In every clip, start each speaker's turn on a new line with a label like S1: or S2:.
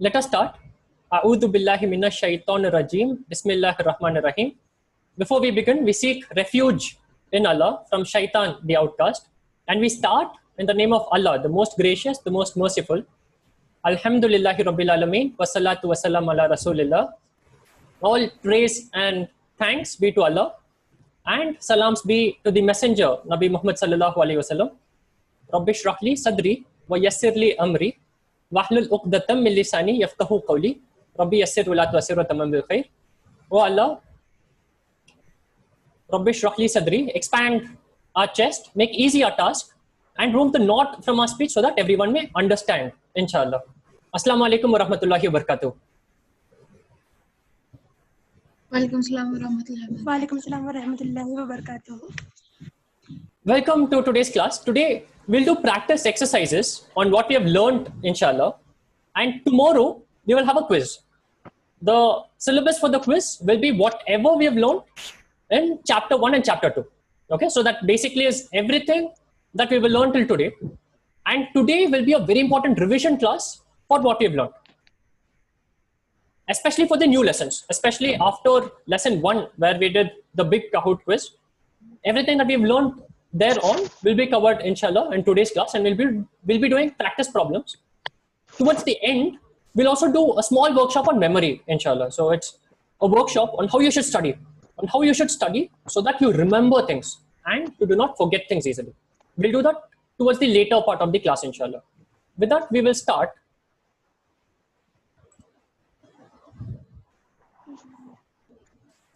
S1: Let us start. A'udhu billahi minash shaitanir rajim. Bismillahir rahmanir rahim. Before we begin, we seek refuge in Allah from shaitan, the outcast. And we start in the name of Allah, the most gracious, the most merciful. Alhamdulillahi Rabbil Alameen. Wassalatu wassalam ala Rasulillah. All praise and thanks be to Allah. And salams be to the messenger, Nabi Muhammad sallallahu alayhi wasallam. Rabbi shrah li sadri wa yassir li amri. Wahlul uqdatam min lisani yafqahu qawli. Rabbi yassir wa la tu'assir wa tamam bil khair. O Allah, Rabbi shrah li sadri, expand our chest, make easy our task, and remove the knot from our speech so that everyone may understand, inshallah. Assalamu alaikum wa rahmatullahi wa barakatuh.
S2: Walaikum salam wa rahmatullahi wa barakatuh.
S1: Welcome to today's class. Today we'll do practice exercises on what we have learned, inshallah. And tomorrow we will have a quiz. The syllabus for the quiz will be whatever we have learned in chapter 1 and chapter 2. Okay, so that basically is everything that we will learn till today. And today will be a very important revision class for what we have learned. Especially for the new lessons, especially after lesson 1 where we did the big Kahoot quiz. Everything that we've learned thereon will be covered, inshallah, in today's class, and we'll be doing practice problems. Towards the end, we'll also do a small workshop on memory, inshallah. So it's a workshop on how you should study, so that you remember things and you do not forget things easily. We'll do that towards the later part of the class, inshallah. With that, we will start.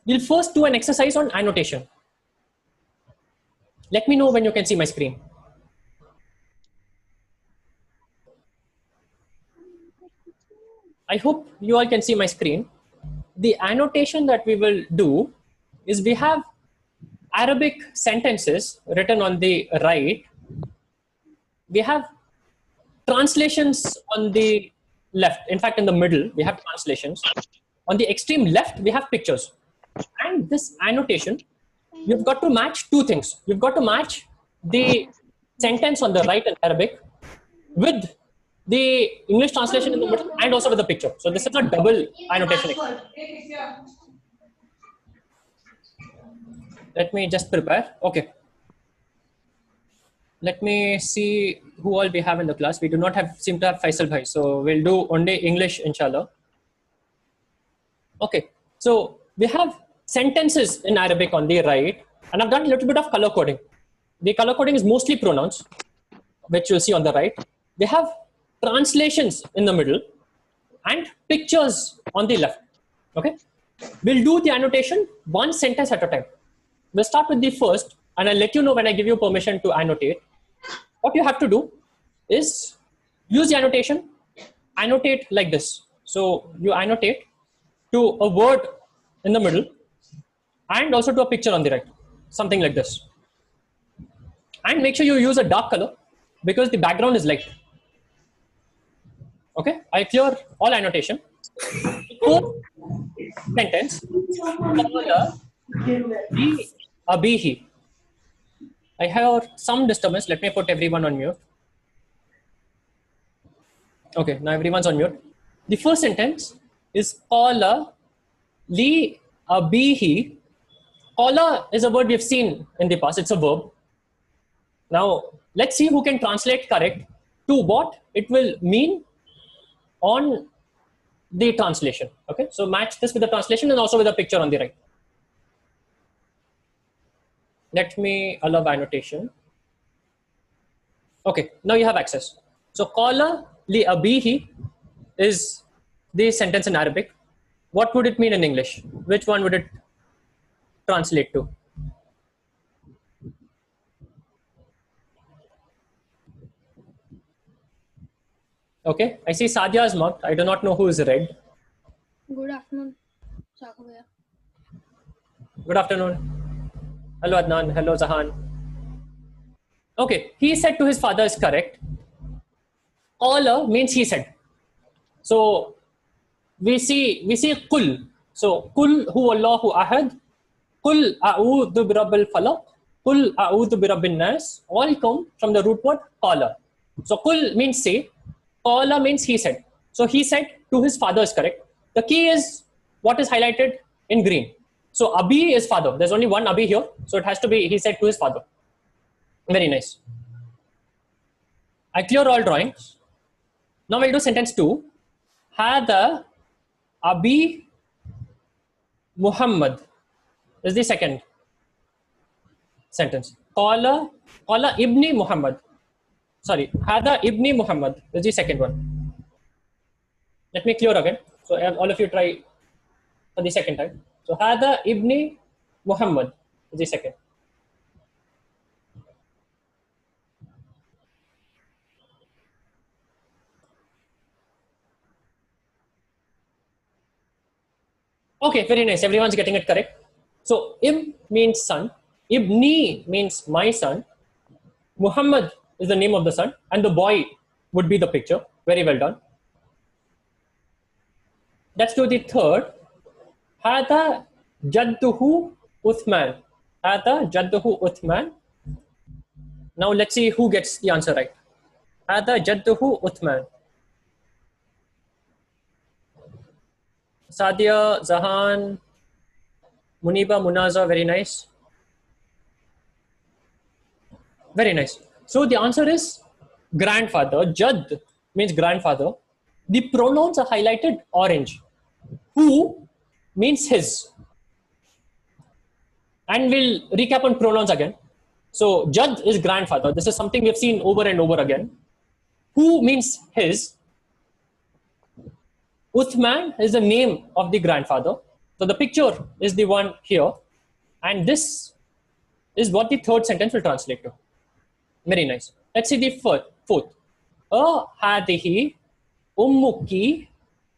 S1: We'll first do an exercise on annotation. Let me know when you can see my screen. I hope you all can see my screen. The annotation that we will do is we have Arabic sentences written on the right. We have translations on the left. In fact, in the middle, we have translations. On the extreme left, we have pictures. And this annotation, you've got to match two things. You've got to match the sentence on the right in Arabic with the English translation in the middle and also with the picture. So this is a double annotation. Let me just prepare. Okay. Let me see who all we have in the class. We do not seem to have Faisal Bhai. So we'll do only English, inshallah. Okay. So we have sentences in Arabic on the right, and I've done a little bit of color coding. The color coding is mostly pronouns, which you'll see on the right. They have translations in the middle and pictures on the left. Okay, we'll do the annotation one sentence at a time. We'll start with the first, and I'll let you know when I give you permission to annotate. What you have to do is use the annotation, annotate like this. So you annotate to a word in the middle and also to a picture on the right, something like this. And make sure you use a dark color because the background is light. Okay, I clear all annotation. Fourth sentence, Abihi. I have some disturbance. Let me put everyone on mute. Okay, now everyone's on mute. The first sentence is Qala li abihi. Qala is a word we've seen in the past. It's a verb. Now, let's see who can translate correct to what it will mean on the translation. Okay, so match this with the translation and also with the picture on the right. Let me allow annotation. Okay, now you have access. So, Qala li abihi is the sentence in Arabic. What would it mean in English? Which one would it translate to? Okay, I see Sadia is marked. I do not know who is red.
S2: Good afternoon.
S1: Good afternoon. Hello Adnan. Hello Zahan. Okay, he said to his father is correct. Qala means he said. So we see kul. So kul huwallahu ahad. Qul a'udhu birabbil falaq, qul a'udhu birabbin nas, all come from the root word qala. So qul means say, qala means he said. So he said to his father is correct. The key is what is highlighted in green. So Abi is father. There's only one Abi here. So it has to be, he said to his father. Very nice. I clear all drawings. Now we'll do sentence 2. Hada Abi Muhammad is the second sentence. Qala Ibni Muhammad. Sorry, Hada Ibni Muhammad is the second one. Let me clear again. So all of you try for the second time. So Hada Ibni Muhammad is the second. Okay, very nice. Everyone's getting it correct. So Ib means son. Ibni means my son. Muhammad is the name of the son, and the boy would be the picture. Very well done. Let's do the third. Hada Jadduhu Uthman. Hada Jadduhu Uthman. Now let's see who gets the answer right. Hada Jadduhu Uthman. Sadia, Zahan, Muniba, Munaza, very nice. Very nice. So the answer is grandfather. Jad means grandfather. The pronouns are highlighted orange. Who means his. And we'll recap on pronouns again. So Jad is grandfather. This is something we've seen over and over again. Who means his. Uthman is the name of the grandfather. So the picture is the one here. And this is what the third sentence will translate to. Very nice. Let's see the fourth. Hadihi ummuki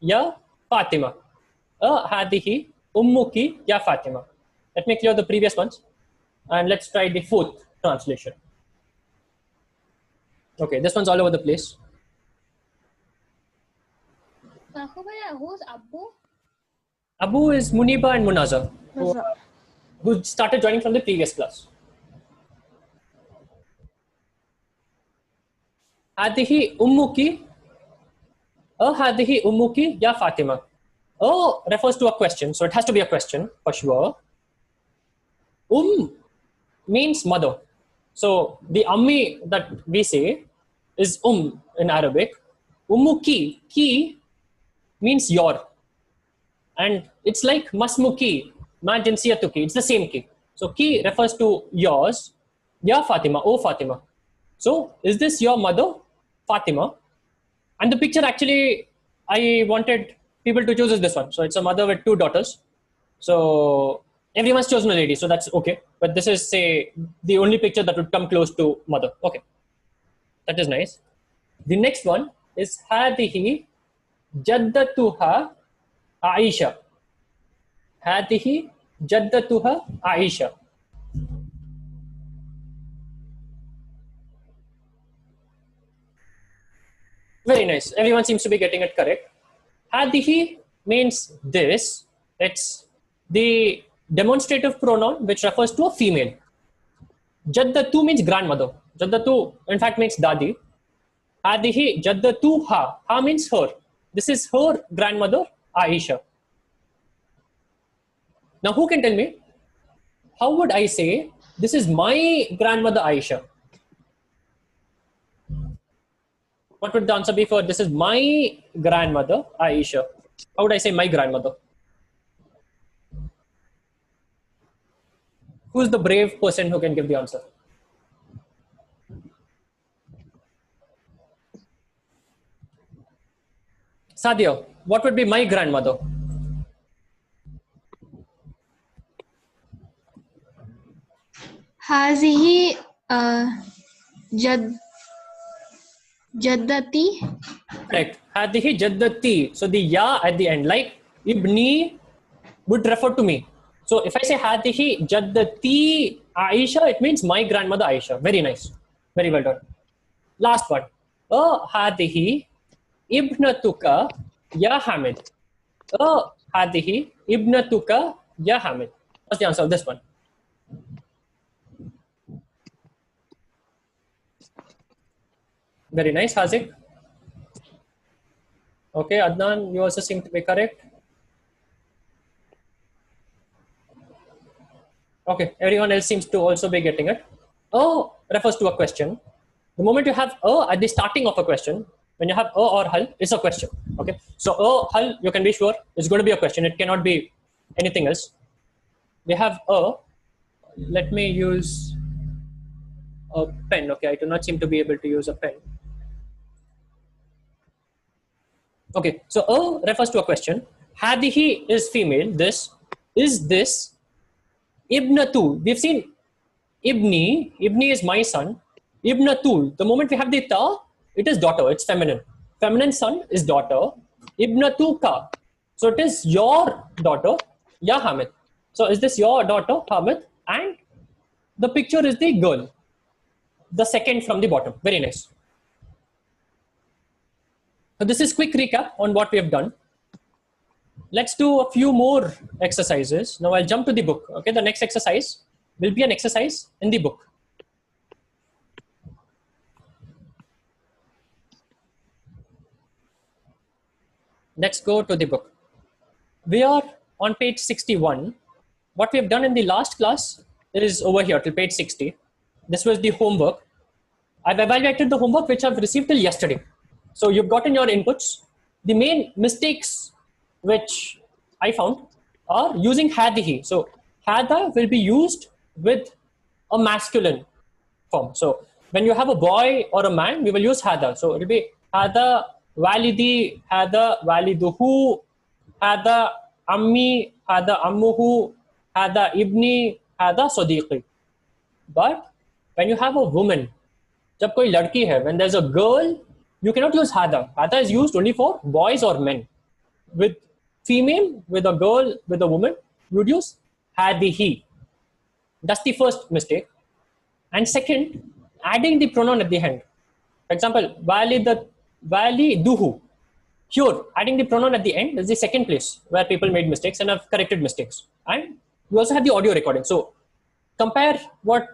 S1: ya Fatima. Hadihi ummuki ya Fatima. Let me clear the previous ones. And let's try the fourth translation. Okay, this one's all over the place.
S2: Who's Abu?
S1: Abu is Muniba and Munaza, who started joining from the previous class. Hadihi ummuki. Hadihi ummuki ya Fatima. Refers to a question, so it has to be a question for sure. Means mother. So the ammi that we say is in Arabic. Ummuki, ki means your. And it's like masmuki, ma jinsiyatuki. It's the same ki. So ki refers to yours. Ya Fatima, oh Fatima. So is this your mother, Fatima? And the picture actually, I wanted people to choose is this one. So it's a mother with 2 daughters. So everyone's chosen a lady, so that's okay. But this is, say, the only picture that would come close to mother. Okay, that is nice. The next one is Hadihi Jaddatuha Aisha. Hadihi Jaddatuha Aisha. Very nice. Everyone seems to be getting it correct. Hadihi means this. It's the demonstrative pronoun which refers to a female. Jaddatu means grandmother. Jaddatu, in fact, means dadi. Hadihi Jaddatu ha. Ha means her. This is her grandmother, Aisha. Now, who can tell me, how would I say, this is my grandmother, Aisha? What would the answer be for this is my grandmother, Aisha? How would I say my grandmother? Who's the brave person who can give the answer? Sadia, what would be my grandmother?
S2: Hazihi Jaddati.
S1: Correct. Hadihi Jaddati. So the ya at the end, like Ibni would refer to me. So if I say Hadihi Jaddati Aisha, it means my grandmother Aisha. Very nice. Very well done. Last one. Hadihi Ibnatuka Ya Hamid. Hadihi Ibnatuka Ya Hamid. What's the answer of this one? Very nice, Hazik. Okay, Adnan, you also seem to be correct. Okay, everyone else seems to also be getting it. A refers to a question. The moment you have a at the starting of a question, when you have a or hal, it's a question. Okay, so a hal, you can be sure it's going to be a question. It cannot be anything else. We have a. Let me use a pen. Okay, I do not seem to be able to use a pen. Okay, so a refers to a question. Hadihi is female. This is this. Ibnatu. We've seen Ibni. Ibni is my son. Ibnatul. The moment we have the ta, it is daughter. It's feminine. Feminine son is daughter. Ibnatuka. So it is your daughter, Ya Hamid. So is this your daughter, Hamid? And the picture is the girl. The second from the bottom. Very nice. So this is quick recap on what we have done. Let's do a few more exercises. Now I'll jump to the book. Okay, the next exercise will be an exercise in the book. Let's go to the book. We are on page 61. What we have done in the last class is over here till page 60. This was the homework. I've evaluated the homework which I've received till yesterday. So you've gotten your inputs. The main mistakes which I found are using hadihi. So hada will be used with a masculine form. So when you have a boy or a man, we will use hada. So it will be hada walidi, hada waliduhu, hada ammi, hada ammuhu, hada ibni, hada sadiqi. But when you have a woman, जब कोई लड़की है, when there's a girl, you cannot use hada. Hada is used only for boys or men. With female, with a girl, with a woman, you would use hadihi. That's the first mistake. And second, adding the pronoun at the end. For example, waliduhu. Here, adding the pronoun at the end is the second place where people made mistakes and have corrected mistakes. And you also have the audio recording. So compare what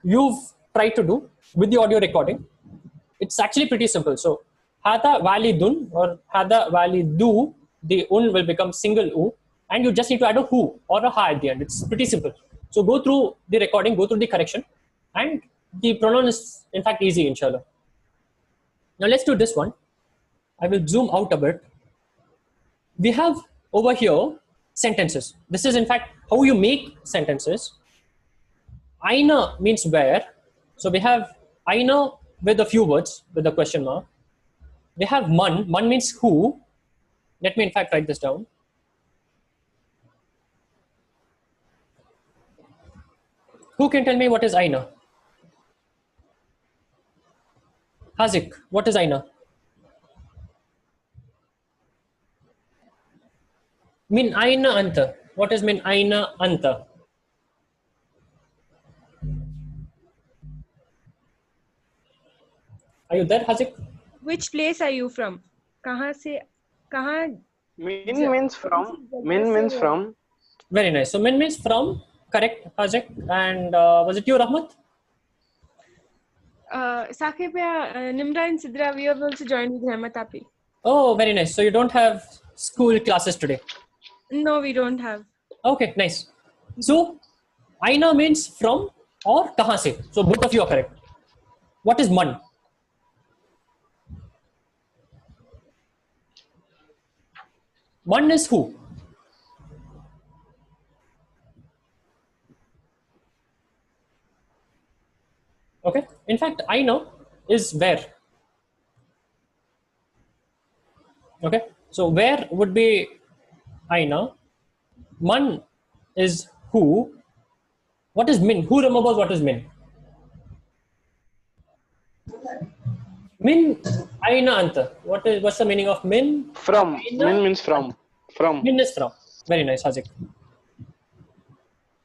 S1: you've tried to do with the audio recording. It's actually pretty simple. So hada walidun or hada walidu, the un will become single u, and you just need to add a hu or a ha at the end. It's pretty simple. So go through the recording, go through the correction, and the pronoun is in fact easy, inshallah. Now let's do this one. I will zoom out a bit. We have over here sentences. This is in fact how you make sentences. Aina means where. So we have aina with a few words with a question mark. We have man. Man means who. Let me in fact write this down. Who can tell me what is aina? Hazik, what is aina? Min aina anta. What is min aina anta? Are you there, Hazik?
S3: Which place are you from? कहाँ से कहाँ
S4: Min means from. Min means from.
S1: Very nice. So min means from. Correct, Hazik. And was it you, Rahmat?
S3: Saqib, Nimra and Sidra, we have also joined with Rahmat Api.
S1: Oh, very nice. So you don't have school classes today?
S3: No, we don't have.
S1: Okay, nice. So aina means from or kahan se. So both of you are correct. What is man? Man is who? Okay. In fact, aina is where. Okay. So where would be aina? Man is who. What is min? Who remembers what is min? Min aina anta. What's the meaning of min?
S4: From.
S1: Aina?
S4: Min means from. From.
S1: Min is from. Very nice, Hazik.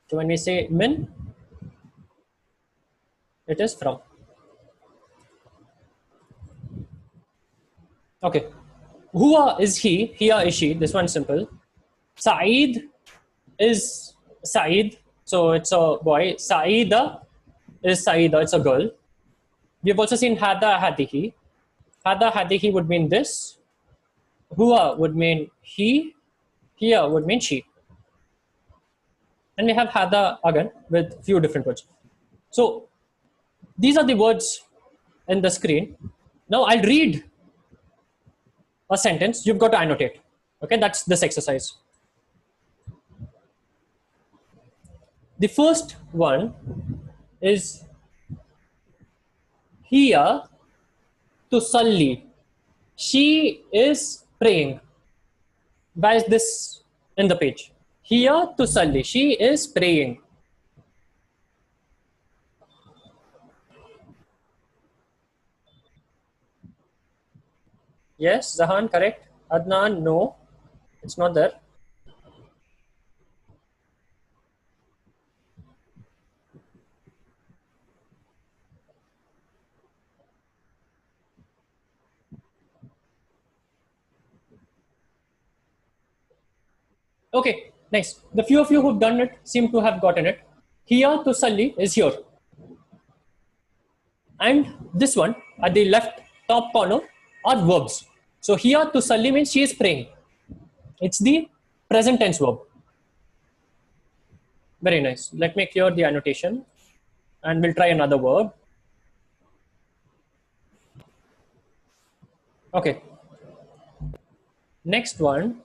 S1: So when we say min, it is from. Okay. Huwa is he. Hiya is she. This one's simple. Saeed is Saeed. So it's a boy. Saeeda is Saeeda. It's a girl. We've also seen hada hadihi. Hada hadihi would mean this. Huwa would mean he, hiya would mean she. And we have hada again with few different words. So these are the words in the screen. Now I'll read a sentence. You've got to annotate. Okay, that's this exercise. The first one is hiya tusalli. She is praying. Where is this in the page? Hiya tusalli. She is praying. Yes, Zahan, correct. Adnan, no, it's not there. Okay, nice. The few of you who've done it seem to have gotten it. Hiya tusalli is here. And this one at the left top corner are verbs. So hiya tusalli means she is praying. It's the present tense verb. Very nice. Let me clear the annotation and we'll try another verb. Okay. Next one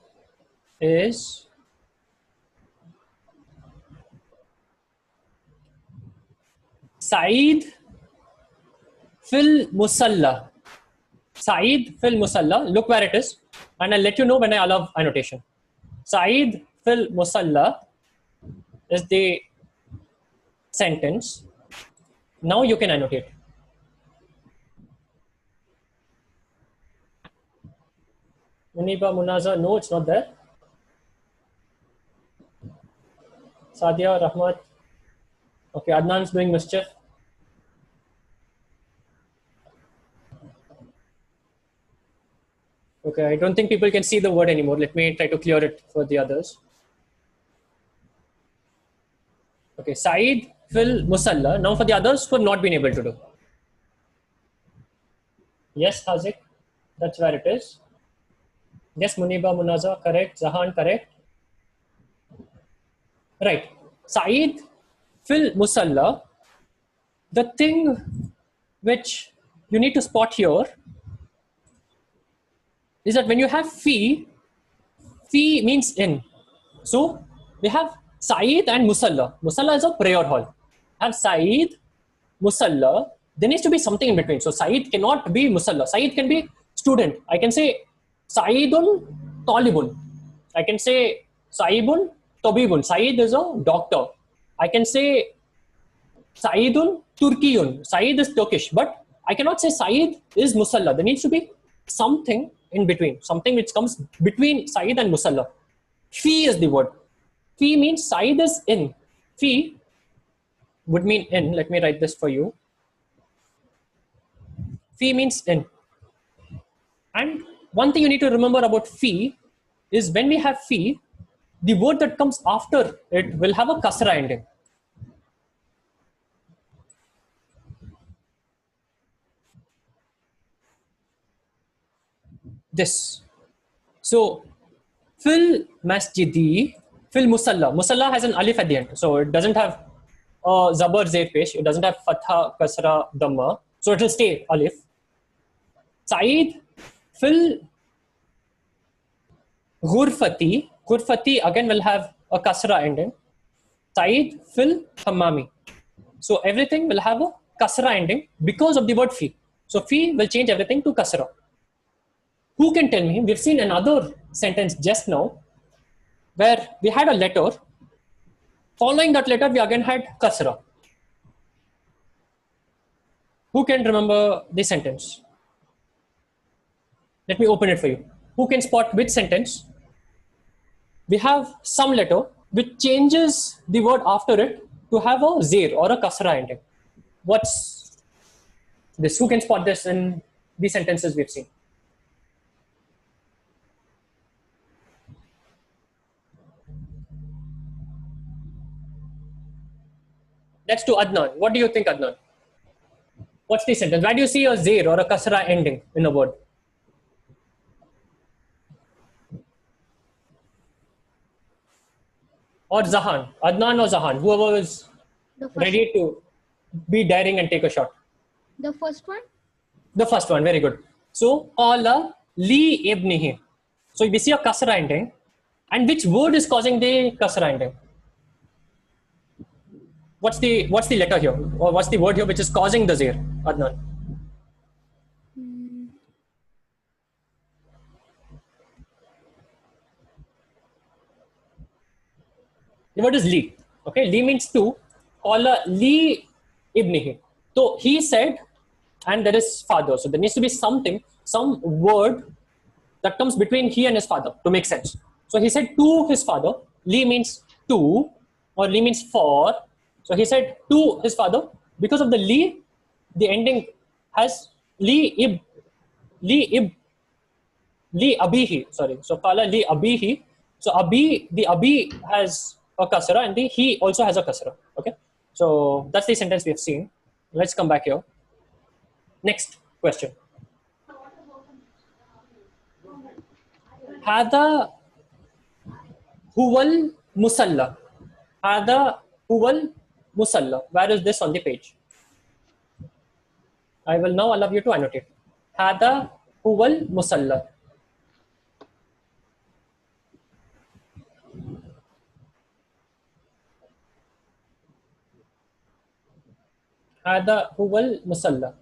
S1: is Saeed fil musalla. Saeed fil musalla. Look where it is. And I'll let you know when I allow annotation. Saeed fil musalla is the sentence. Now you can annotate. Muniba, Munaza, no, it's not there. Sadia, Rahmat. Okay, Adnan's doing mischief. Okay, I don't think people can see the word anymore. Let me try to clear it for the others. Okay, Saeed fil musalla. Now for the others who have not been able to do. Yes, Hazik, that's where it is. Yes, Muniba, Munaza, correct. Zahan, correct. Right. Saeed fil musalla. The thing which you need to spot here is that when you have fi means in. So we have Saeed and Musalla. Musalla is a prayer hall. Have Saeed, Musalla. There needs to be something in between. So Saeed cannot be Musalla. Saeed can be student. I can say Saeedun Talibun. I can say Saibun Tabibun. Saeed is a doctor. I can say Saeedun Turkiyun. Saeed is Turkish. But I cannot say Saeed is Musalla. There needs to be something in between, something which comes between Saeed and Musalla. Fi is the word. Fi means Saeed is in. Fi would mean in. Let me write this for you. Fi means in. And one thing you need to remember about fi is when we have fi, the word that comes after it will have a kasra ending. This. So, fil masjidi, fil musalla. Musalla has an alif at the end. So, it doesn't have zabar zayd pesh. It doesn't have fatha, kasra, dhamma. So, it will stay alif. Saeed fil ghurfati. Ghurfati again will have a kasra ending. Saeed fil hammami. So, everything will have a kasra ending because of the word fi. So, fi will change everything to kasra. Who can tell me? We've seen another sentence just now where we had a letter. Following that letter, we again had kasra. Who can remember the sentence? Let me open it for you. Who can spot which sentence? We have some letter which changes the word after it to have a zir or a kasra ending. What's this? Who can spot this in the sentences we've seen? Next to Adnan. What do you think, Adnan? What's the sentence? Why do you see a zir or a kasra ending in a word? or Zahan, Adnan or Zahan, whoever is
S2: The first,
S1: ready to be daring and take a shot.
S2: the first one.
S1: The first one, very good. So, qala li ibnihi. So, we see a kasra ending. And which word is causing the kasra ending? What's the letter here? Or what's the word here which is causing the zir, Adnan? The word is li. Okay, li means two. Qala li ibnihi. So, he said, and there is father. So, there needs to be something, some word that comes between he and his father to make sense. So he said to his father. Li means to, or li means for. So he said to his father. Because of the li, the ending has li abihi. Sorry. So qala li abihi. So the abi has a kasra and the he also has a kasra. Okay. So that's the sentence we have seen. Let's come back here. Next question. هذا هو المصلى. هذا هو المصلى. Where is this on the page? I will now allow you to annotate. هذا هو المصلى. هذا هو المصلى.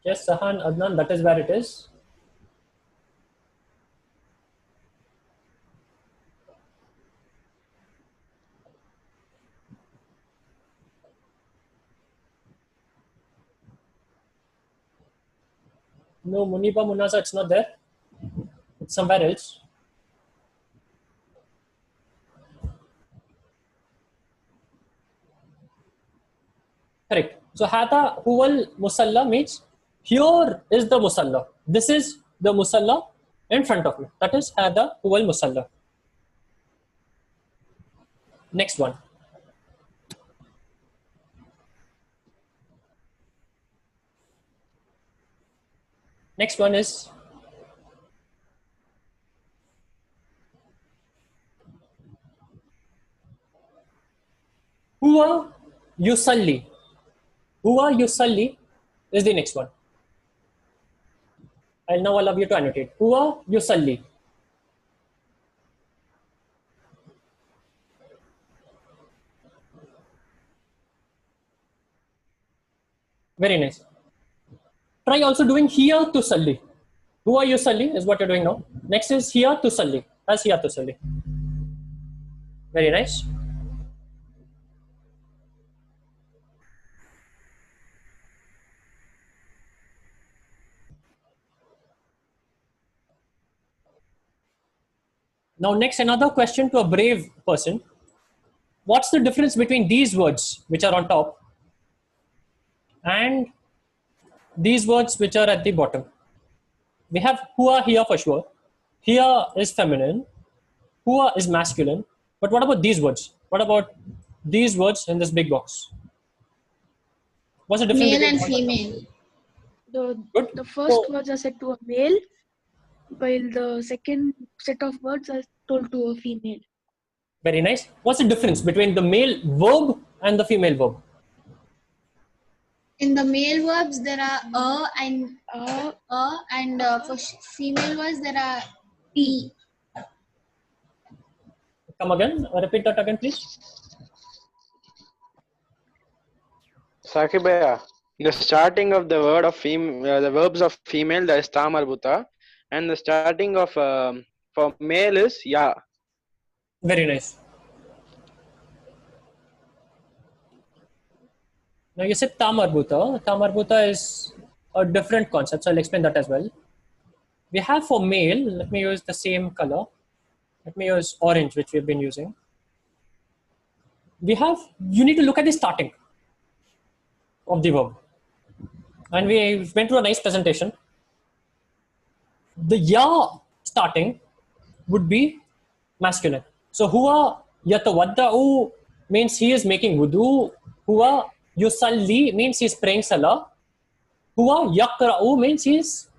S1: Yes, Sahan, Adnan, that is where it is. No, Muniba Munaza, it's not there. It's somewhere else. Correct. So, Hata Huwal Musalla means here is the Musalla. This is the Musalla in front of me. That is Hada Huwal Musalla. Next one. Next one is Huwa Yusalli. Huwa Yusalli is the next one. I'll now allow you to annotate. Huwa Yusalli. Very nice. Try also doing here to Salli. Huwa Yusalli is what you're doing now. Next is here to Salli. As here to Salli. Very nice. Now, next, another question to a brave person. What's the difference between these words which are on top and these words which are at the bottom? We have hua here for sure. Here is feminine. Hua is masculine. But what about these words? What about these words in this big box? What's the difference?
S2: Male and female.
S3: The first words are said to a male, while the second set of words are told to a female.
S1: Very nice. What's the difference between the male verb and the female verb?
S2: In the male verbs, there are and for female verbs, there are e.
S1: Come again. Repeat that again, please.
S4: Sakibaya, the starting of the word of the verbs of female, that is ta marbuta, and the starting of for male is ya.
S1: Very nice. Now you said tamarbuta. Tamarbuta is a different concept, so I'll explain that as well. We have for male, let me use the same color. Let me use orange, which we've been using. You need to look at the starting of the verb. And we went through a nice presentation. The ya starting would be masculine. So huwa yatawadda'u means he is making wudu. Huwa yusalli means he is praying salah. Huwa yaqra'u means he is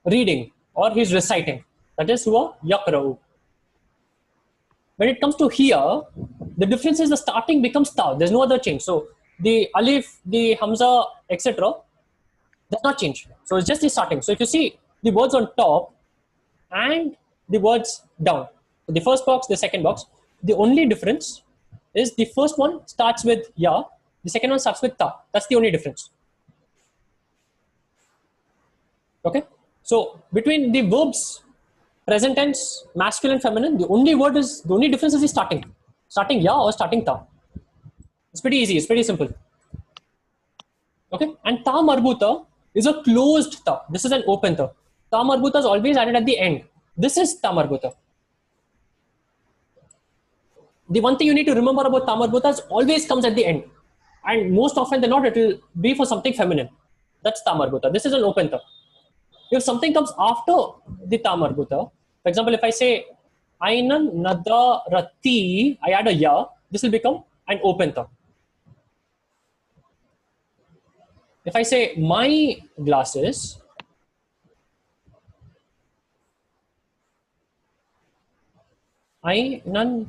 S1: reading or he is reciting. That is huwa yaqra'u. When it comes to here, the difference is the starting becomes ta. There's no other change. So the alif, the hamza, etc. does not change. So it's just the starting. So if you see the words on top and the words down, the first box, the second box, the only difference is the first one starts with ya, the second one starts with ta. That's the only difference. Okay. So between the verbs, present tense, masculine, feminine, the only difference is the starting ya or starting ta. It's pretty easy. It's pretty simple. Okay. And ta marbuta is a closed ta. This is an open ta. Ta marbuta is always added at the end. This is ta marbuta. The one thing you need to remember about ta marbuta is always comes at the end. And most often than not, it will be for something feminine. That's ta marbuta. This is an open ta. If something comes after the ta marbuta, for example, if I say Ainan nadarati, I add a ya, this will become an open ta. If I say my glasses, Ainan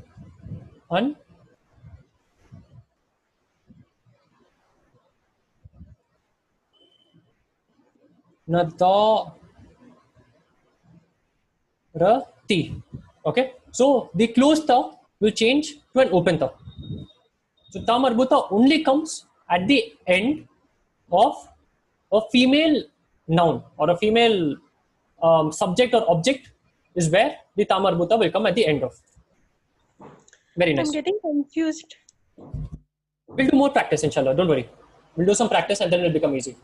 S1: an nadarati. Okay, so the closed ta will change to an open ta. So ta marbuta only comes at the end of a female noun or a female subject or object is where the ta marbuta will come at the end of. Very nice.
S5: I'm getting confused.
S1: We'll do more practice, inshallah. Don't worry. We'll do some practice and then it'll become easy.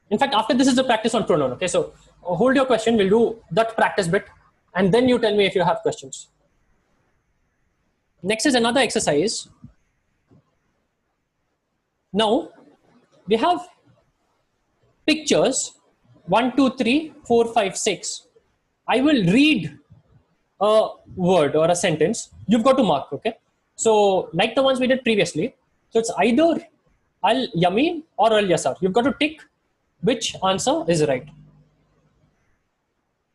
S1: In fact, after this is the practice on pronoun. Okay, so hold your question. We'll do that practice bit and then you tell me if you have questions. Next is another exercise. Now, we have pictures 1, 2, 3, 4, 5, 6. I will read a word or a sentence. You've got to mark, okay? So, like the ones we did previously. So, it's either al yamin or al yasar. You've got to tick which answer is right.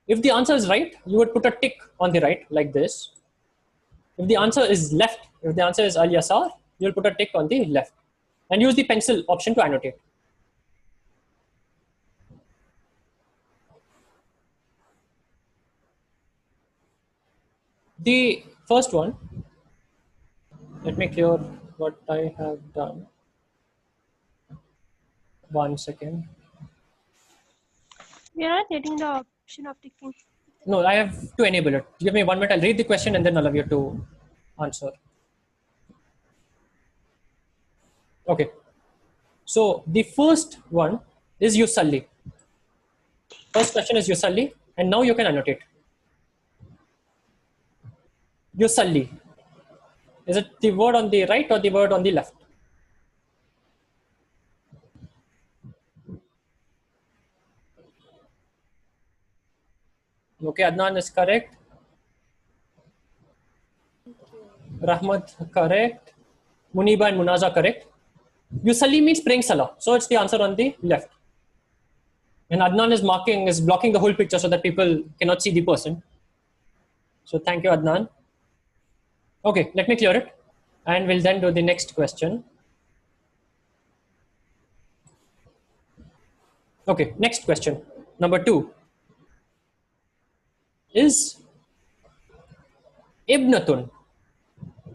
S1: If the answer is right, you would put a tick on the right like this. If the answer is left, if the answer is al yasar, you'll put a tick on the left and use the pencil option to annotate. The first one, let me clear what I have done. 1 second.
S5: We are not getting the option of ticking.
S1: No, I have to enable it. Give me 1 minute. I'll read the question and then allow you to answer. Okay. So the first one is yusalli. First question is yusalli, and now you can annotate. Yusalli. Is it the word on the right or the word on the left? Okay, Adnan is correct. Rahmat correct. Muniba and Munaza correct. Yusalli means praying salah, so it's the answer on the left. And Adnan is blocking the whole picture so that people cannot see the person. So thank you, Adnan. Okay, let me clear it, and we'll then do the next question. Okay, next question, number 2. Is Ibnatun.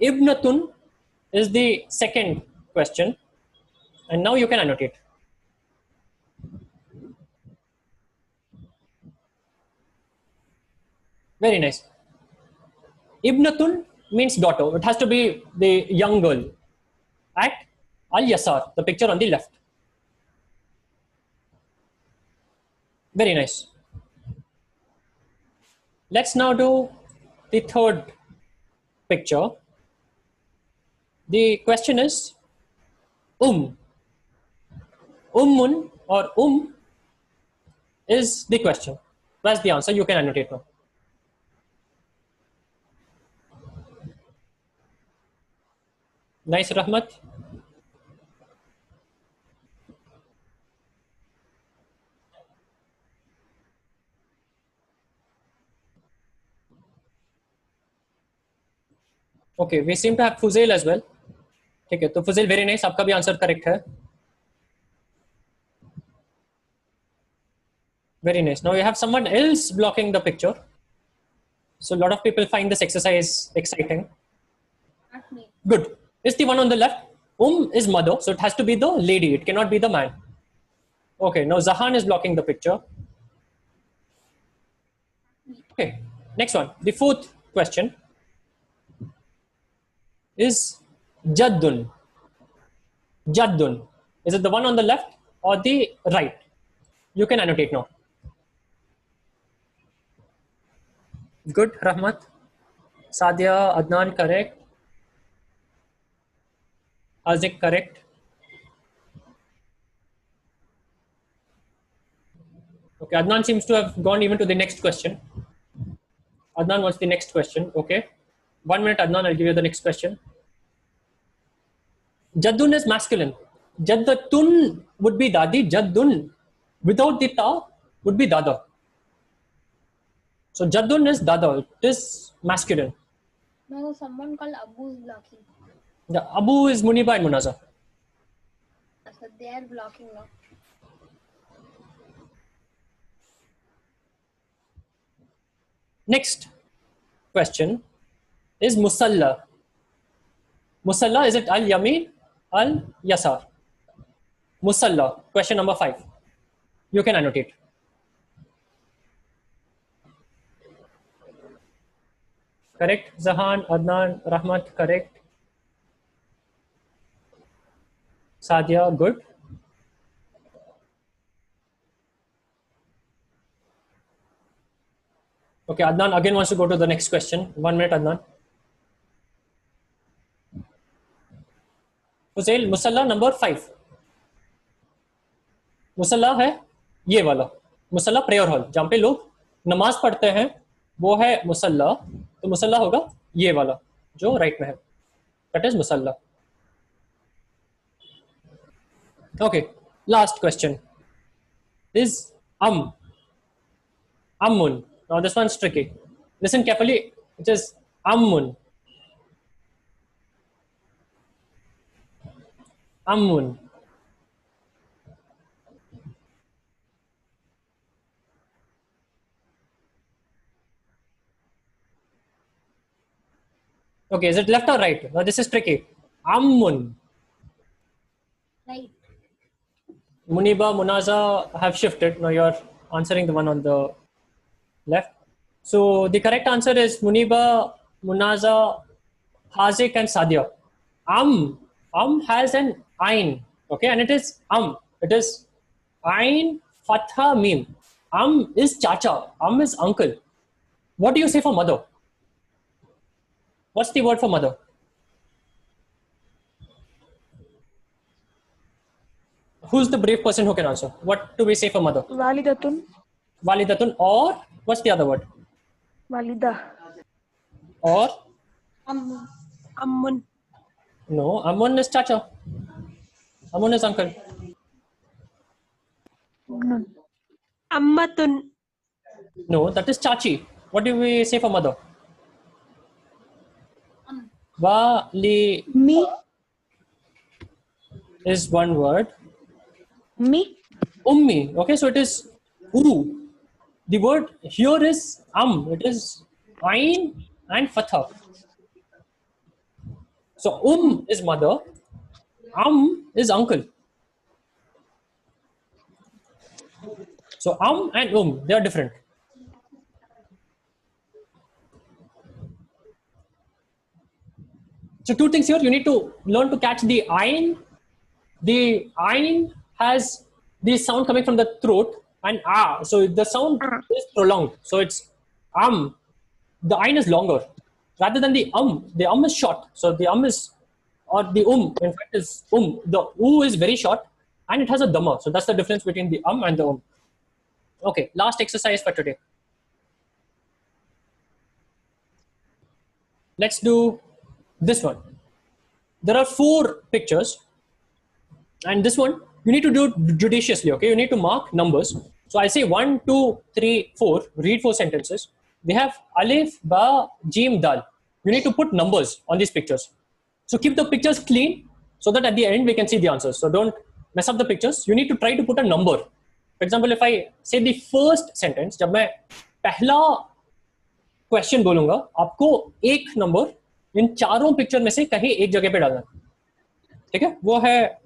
S1: Ibnatun is the second question, and now you can annotate. Very nice. Ibnatun means daughter. It has to be the young girl. At al-yasar, the picture on the left. Very nice. Let's now do the third picture. The question is Ummun or is the question. Where's the answer? You can annotate now. Nice, Rahmat. Okay, we seem to have Fuzail as well. ठीक है, तो Fuzail very nice, आपका भी answer correct है. Very nice. Now you have someone else blocking the picture. So a lot of people find this exercise exciting.
S2: Not me.
S1: Good. It's the one on the left. Is mother, so it has to be the lady. It cannot be the man. Okay, now Zahan is blocking the picture. Okay, next one. The fourth question is Jaddun. Jaddun. Is it the one on the left or the right? You can annotate now. Good, Rahmat. Sadia, Adnan, correct. Azik, correct. Okay, Adnan seems to have gone even to the next question. Adnan wants the next question. Okay. 1 minute, Adnan, I'll give you the next question. Jaddun is masculine. Jaddatun would be Dadi. Jaddun without the ta would be Dada. So Jaddun is Dada. It is masculine.
S2: No, someone called Abu is blocking.
S1: The Abu is Muniba and Munaza.
S2: So they are blocking now.
S1: Next question is Musalla. Musalla, is it Al Yamin, Al Yasar? Musalla, question number 5. You can annotate. Correct, Zahan, Adnan, Rahmat, correct. Sadia, good. Okay, Adnan again wants to go to the next question. 1 minute, Adnan. Fuzail, Musalla number 5. मुसल्ला है ये वाला. मुसल्ला prayer hall जहाँ पे लोग नमाज पढ़ते हैं, वो है मुसल्ला. तो मुसल्ला होगा ये वाला जो राइट में है. दैट इज मुसल्ला. Okay, last question is Ammun. Now this one's tricky. Listen carefully. It is Ammun. Ammun. Okay, is it left or right? Now this is tricky. Ammun.
S2: Right.
S1: Muniba, Munaza have shifted. Now you're answering the one on the left. So the correct answer is Muniba, Munaza, Hazik, and Sadia. Has an ain. Okay, and it is It is ain fatha mim. Is chacha. Is uncle. What do you say for mother? What's the word for mother? Who's the brave person who can answer? What do we say for mother?
S3: Walidatun.
S1: Walidatun, or what's the other word?
S3: Walida.
S1: Or
S5: Ammun.
S1: no, Ammun is chacha. Ammun is uncle.
S3: Nun.
S5: Ammatun.
S1: No, that is chachi. What do we say for mother? Wali
S3: Me.
S1: is one word.
S3: Me.
S1: Ummi. Okay, so it is u. The word here is It is ain and fatha. So is mother. Is uncle. So and they are different. So two things here, you need to learn to catch the ain. The ain has the sound coming from the throat, and so the sound is prolonged. So it's the ain is longer rather than the is short. So the is, or the in fact is the u is very short and it has a dhamma. So that's the difference between the and the Okay, last exercise for today. Let's do this one. There are 4 pictures, and this one you need to do it judiciously. Okay, you need to mark numbers. So I say 1, 2, 3, 4. Read 4 sentences. They have alif, ba, jim, dal. you need to put numbers on these pictures. So keep the pictures clean so that at the end we can see the answers. So don't mess up the pictures. You need to try to put a number. For example, if I say the first sentence, जब मैं पहला question बोलूंगा, आपको एक number in चारों picture में से कहीं एक जगह पे डालना है. ठीक है, वो है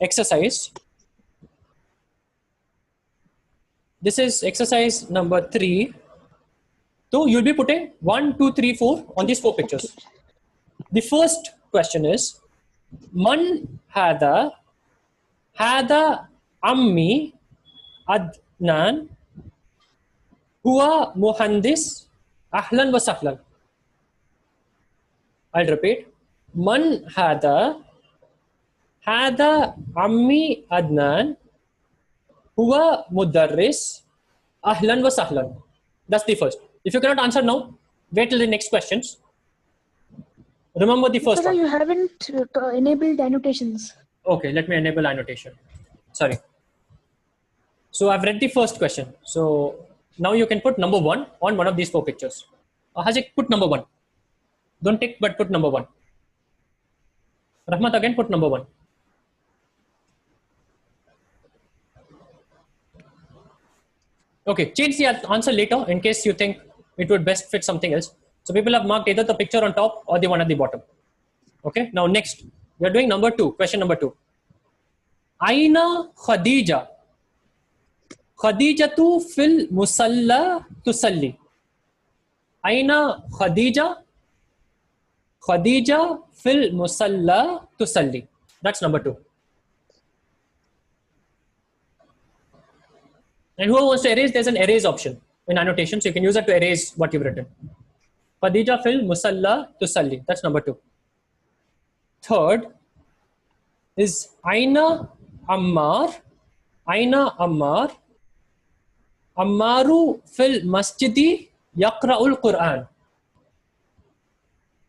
S1: exercise. This is exercise number 3. So you'll be putting 1, 2, 3, 4 on these 4 pictures. The first question is Man hada ammi Adnan huwa muhandis ahlan wa sahlan. I'll repeat. Man hada ammi Adnan huwa mudarris ahlan wa sahlan. That's the first. If you cannot answer now, wait till the next questions. Remember the first
S3: Sir,
S1: one.
S3: you haven't enabled annotations.
S1: Okay, let me enable annotation. Sorry. So I've read the first question. So now you can put number 1 on one of these 4 pictures. Hazik, put number 1. Don't tick, but put number 1. Rahmat, again put number 1. Okay, change the answer later in case you think it would best fit something else. So people have marked either the picture on top or the one at the bottom. Okay, now next, we are doing number 2, question number 2. Aina Khadija. Khadijatu fil musalla tusalli. Aina Khadija. Khadija fil musalla tusalli. That's number 2. And whoever wants to erase, there's an erase option in annotation, so you can use that to erase what you've written. Khadija fil musalla tusalli. That's number 2. Third is Aina Ammar. Aina Ammar. Ammaru fil masjidi yaqra'ul Quran.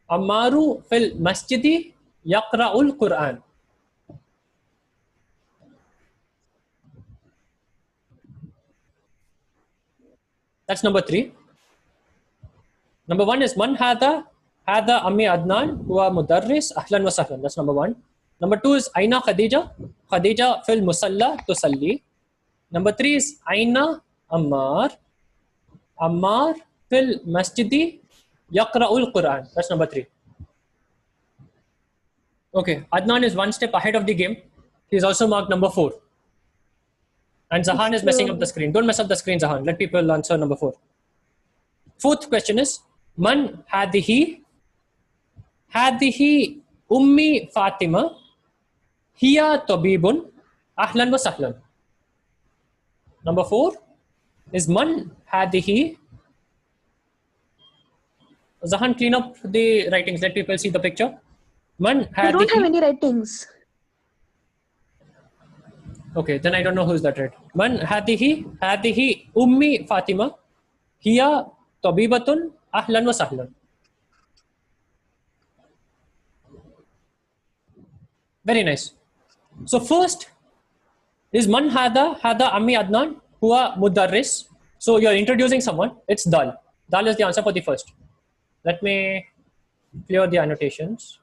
S1: Ammaru fil masjidi yaqra'ul Quran. That's number 3. Number 1 is Man hada ammi Adnan huwa mudarris ahlan wa sahlan. That's number 1. Number 2 is Aina Khadija. Khadija fil musalla tusalli. Number 3 is Aina Ammar. Ammar fil masjidi yaqra'ul Quran. That's number 3. Okay, Adnan is one step ahead of the game. He's also marked number 4. And Zahan is messing up the screen. Don't mess up the screen, Zahan. Let people answer number 4. Fourth question is Man hadihi. Hadihi ummi Fatima. Hiya tabibun ahlan wa sahlan. Number 4 is Man hadihi. Zahan, clean up the writings. Let people see the picture. Man hadihi.
S3: I don't have any writings.
S1: Okay, then I don't know who's that read. Man hadihi ummi Fatima. Hiya tabibatun ahlan wa sahlan. Very nice. So first is Man hada ammi Adnan huwa mudarris. So you're introducing someone. It's Dal. Dal is the answer for the first. Let me clear the annotations.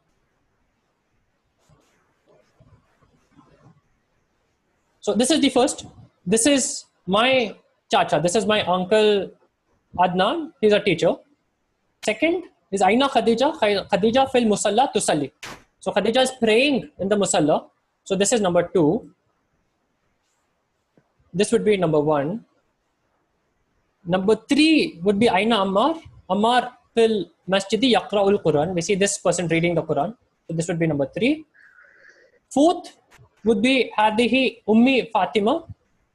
S1: So this is the first. This is my chacha. This is my uncle Adnan. He's a teacher. Second is Aina Khadija. Khadija fil musalla tusalli. So Khadija is praying in the musalla. So this is number 2. This would be number 1. Number 3 would be Aina Ammar. Ammar fil masjidi yaqra'ul Quran. We see this person reading the Quran. So this would be number 3. Fourth would be Hadihi Ummi Fatima.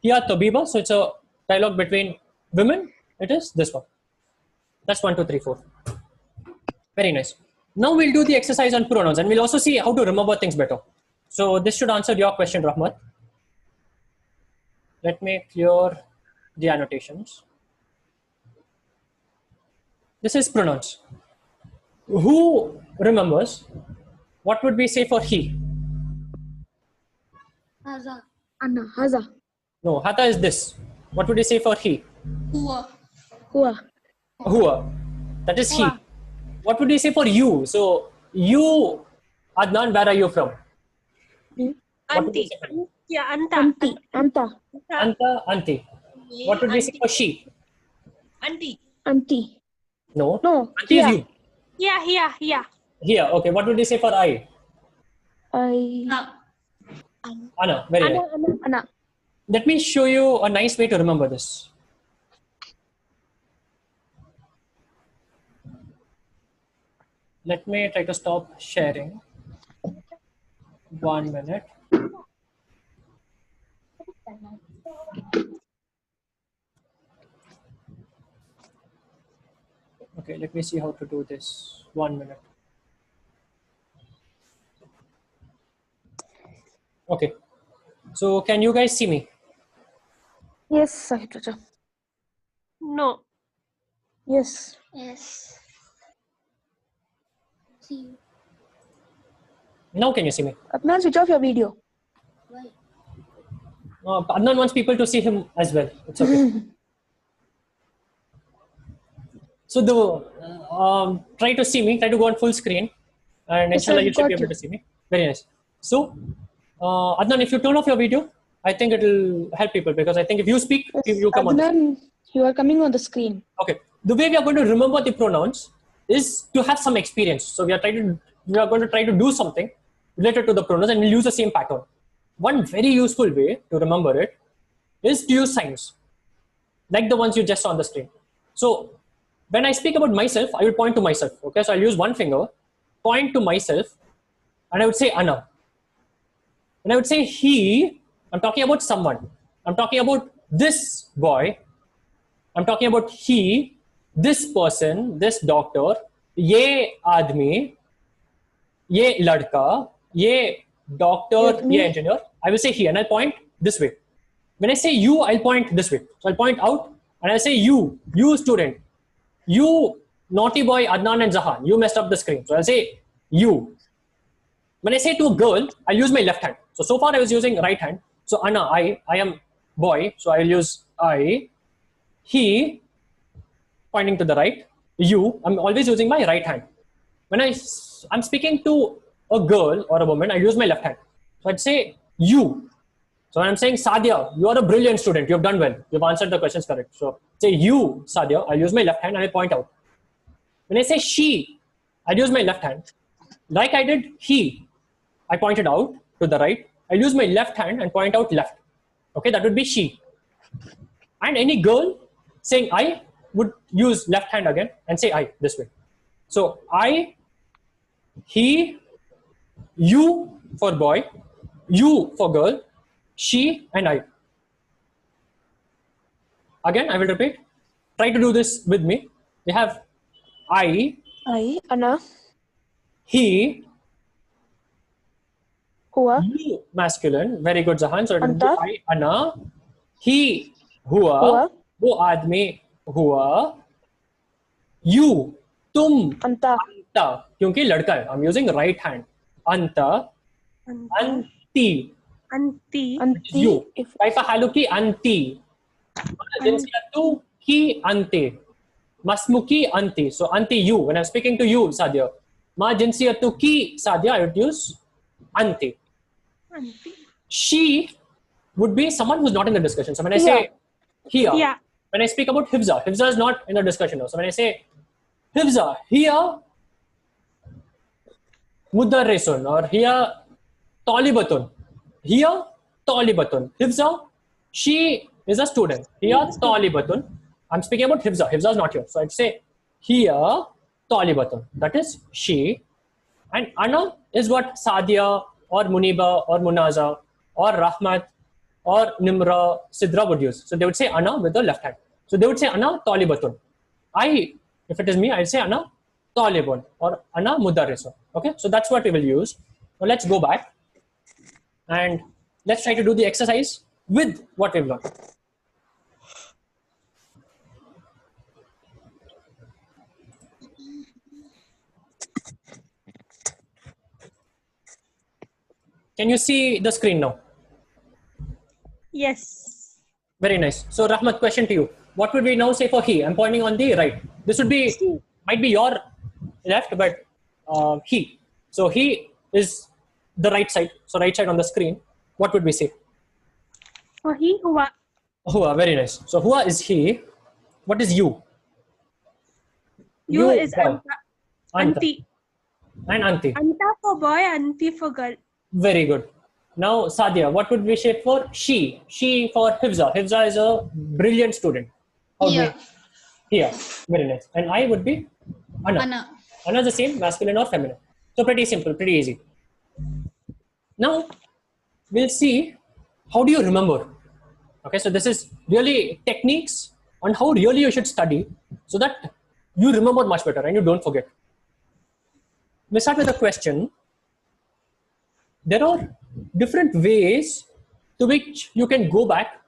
S1: Hiya Tabiba. So it's a dialogue between women. It is this one. That's 1, 2, 3, 4. Very nice. Now we'll do the exercise on pronouns and we'll also see how to remember things better. So this should answer your question, Rahmat. Let me clear the annotations. This is pronouns. Who remembers what would we say for he?
S2: Haza.
S3: Anna, Haza,
S1: No, hata is this. What would you say for he?
S2: Huwa.
S3: Hua,
S1: Huwa. That is he.
S5: Huwa.
S1: what would we say for you? So you, Adnan, where are you from? What would we
S5: Auntie.
S1: say for you?
S5: Yeah, Anta.
S3: Auntie. Anta.
S1: Anta, auntie. What would we say for she?
S6: Auntie.
S3: Auntie.
S1: No.
S3: No.
S1: Auntie is
S3: Here.
S1: you.
S5: Yeah.
S1: Here. Okay. What would we say for I?
S3: I.
S1: Anna. Very nice.
S3: Anna.
S1: Let me show you a nice way to remember this. Let me try to stop sharing. 1 minute. Okay, let me see how to do this. 1 minute. Okay. So can you guys see me?
S3: Yes, Sahib Chacha.
S5: No.
S3: Yes.
S2: Yes. See.
S1: Now can you see me?
S3: Adnan, switch off your video.
S2: Why?
S1: Adnan wants people to see him as well. It's okay. So try to see me. Try to go on full screen, and
S3: Yes,
S1: inshallah
S3: I've
S1: you should be
S3: got
S1: able
S3: you.
S1: to see me. Very nice. So Adnan, if you turn off your video, I think it will help people because I think if you speak,
S3: Yes.
S1: you come on.
S3: Adnan, you are coming on the screen.
S1: Okay. The way we are going to remember the pronouns is to have some experience. So we are going to try to do something related to the pronouns, and we'll use the same pattern. One very useful way to remember it is to use signs, like the ones you just saw on the screen. So when I speak about myself, I will point to myself. Okay, so I'll use one finger, point to myself, and I would say Anna. When I would say he, I'm talking about someone. I'm talking about this boy. I'm talking about he, this person, this doctor, ye aadmi, ye ladka, ye doctor, ye engineer. I will say he, and I'll point this way. When I say you, I'll point this way. So I'll point out, and I'll say you student, you naughty boy Adnan and Zahan, you messed up the screen. So I'll say you. When I say to a girl, I'll use my left hand. So far I was using right hand. So Anna, I am boy, so I'll use I. He, pointing to the right. You, I'm always using my right hand. When I'm speaking to a girl or a woman, I use my left hand. So I'd say you. So when I'm saying Sadia, you are a brilliant student. You've done well. You've answered the questions correct. So say you, Sadia. I'll use my left hand and I point out. When I say she, I'll use my left hand. Like I did he, I pointed out to the right. I'll use my left hand and point out left. Okay, that would be she. And any girl saying I would use left hand again and say I this way. So I, he, you for boy, you for girl, she and I. Again, I will repeat. Try to do this with me. We have I,
S3: Anna,
S1: he,
S3: Hua,
S1: you masculine. Very good, Zahan. So it will be
S3: Anta.
S1: I, Anna, he, hua, wo aadmi, hua, you, tum,
S3: Anta,
S1: anta. क्योंकि लड़का है. I'm using right hand. Anta, anti.
S5: Auntie.
S1: You.
S3: If
S1: Kaifa haluki anti. Jinsiyatu ki ante. Masmuki anti. So anti you. When I'm speaking to you, Sadia. Ma jinsiyatu ki Sadia, I would use anti.
S5: Auntie.
S1: She would be someone who's not in the discussion. So when I say here,
S5: Yeah.
S1: when I speak about Hifza is not in the discussion now. So when I say Hifza, here Mudarrisun or here Talibatun. Here Talibatun. Hifza, she is a student. Here Talibatun. I'm speaking about Hifza. Hifza is not here. So I'd say here Talibatun. That is she. And Anna is what Sadia or Muniba or Munaza or Rahmat or Nimra, Sidra would use. So they would say Anna with the left hand. So they would say Anna Talibatun. I, if it is me, I'll say Anna Talibun or Anna Mudarrisun. Okay, so that's what we will use. Now let's go back and let's try to do the exercise with what we've learned. Can you see the screen now?
S5: Yes.
S1: Very nice. So Rahmat, question to you. What would we now say for he? I'm pointing on the right. This would be, might be your left, but he. So he is the right side. So right side on the screen. What would we say?
S5: For he who are.
S1: Hua, very nice. So Hua is he. What is you?
S5: You is
S1: boy.
S5: Anta. Anti.
S1: And Anti.
S5: Anta for boy, Anti for girl.
S1: Very good. Now Sadia, what would we say for she? She for Hifza. Hifza is a brilliant student. How would
S2: Here.
S1: we- Here. Very nice. And I would be Anna.
S2: Anna.
S1: Anna is the same, masculine or feminine. So pretty simple, pretty easy. Now we'll see how do you remember. Okay, so this is really techniques on how really you should study so that you remember much better and you don't forget. We'll start with a question. There are different ways to which you can go back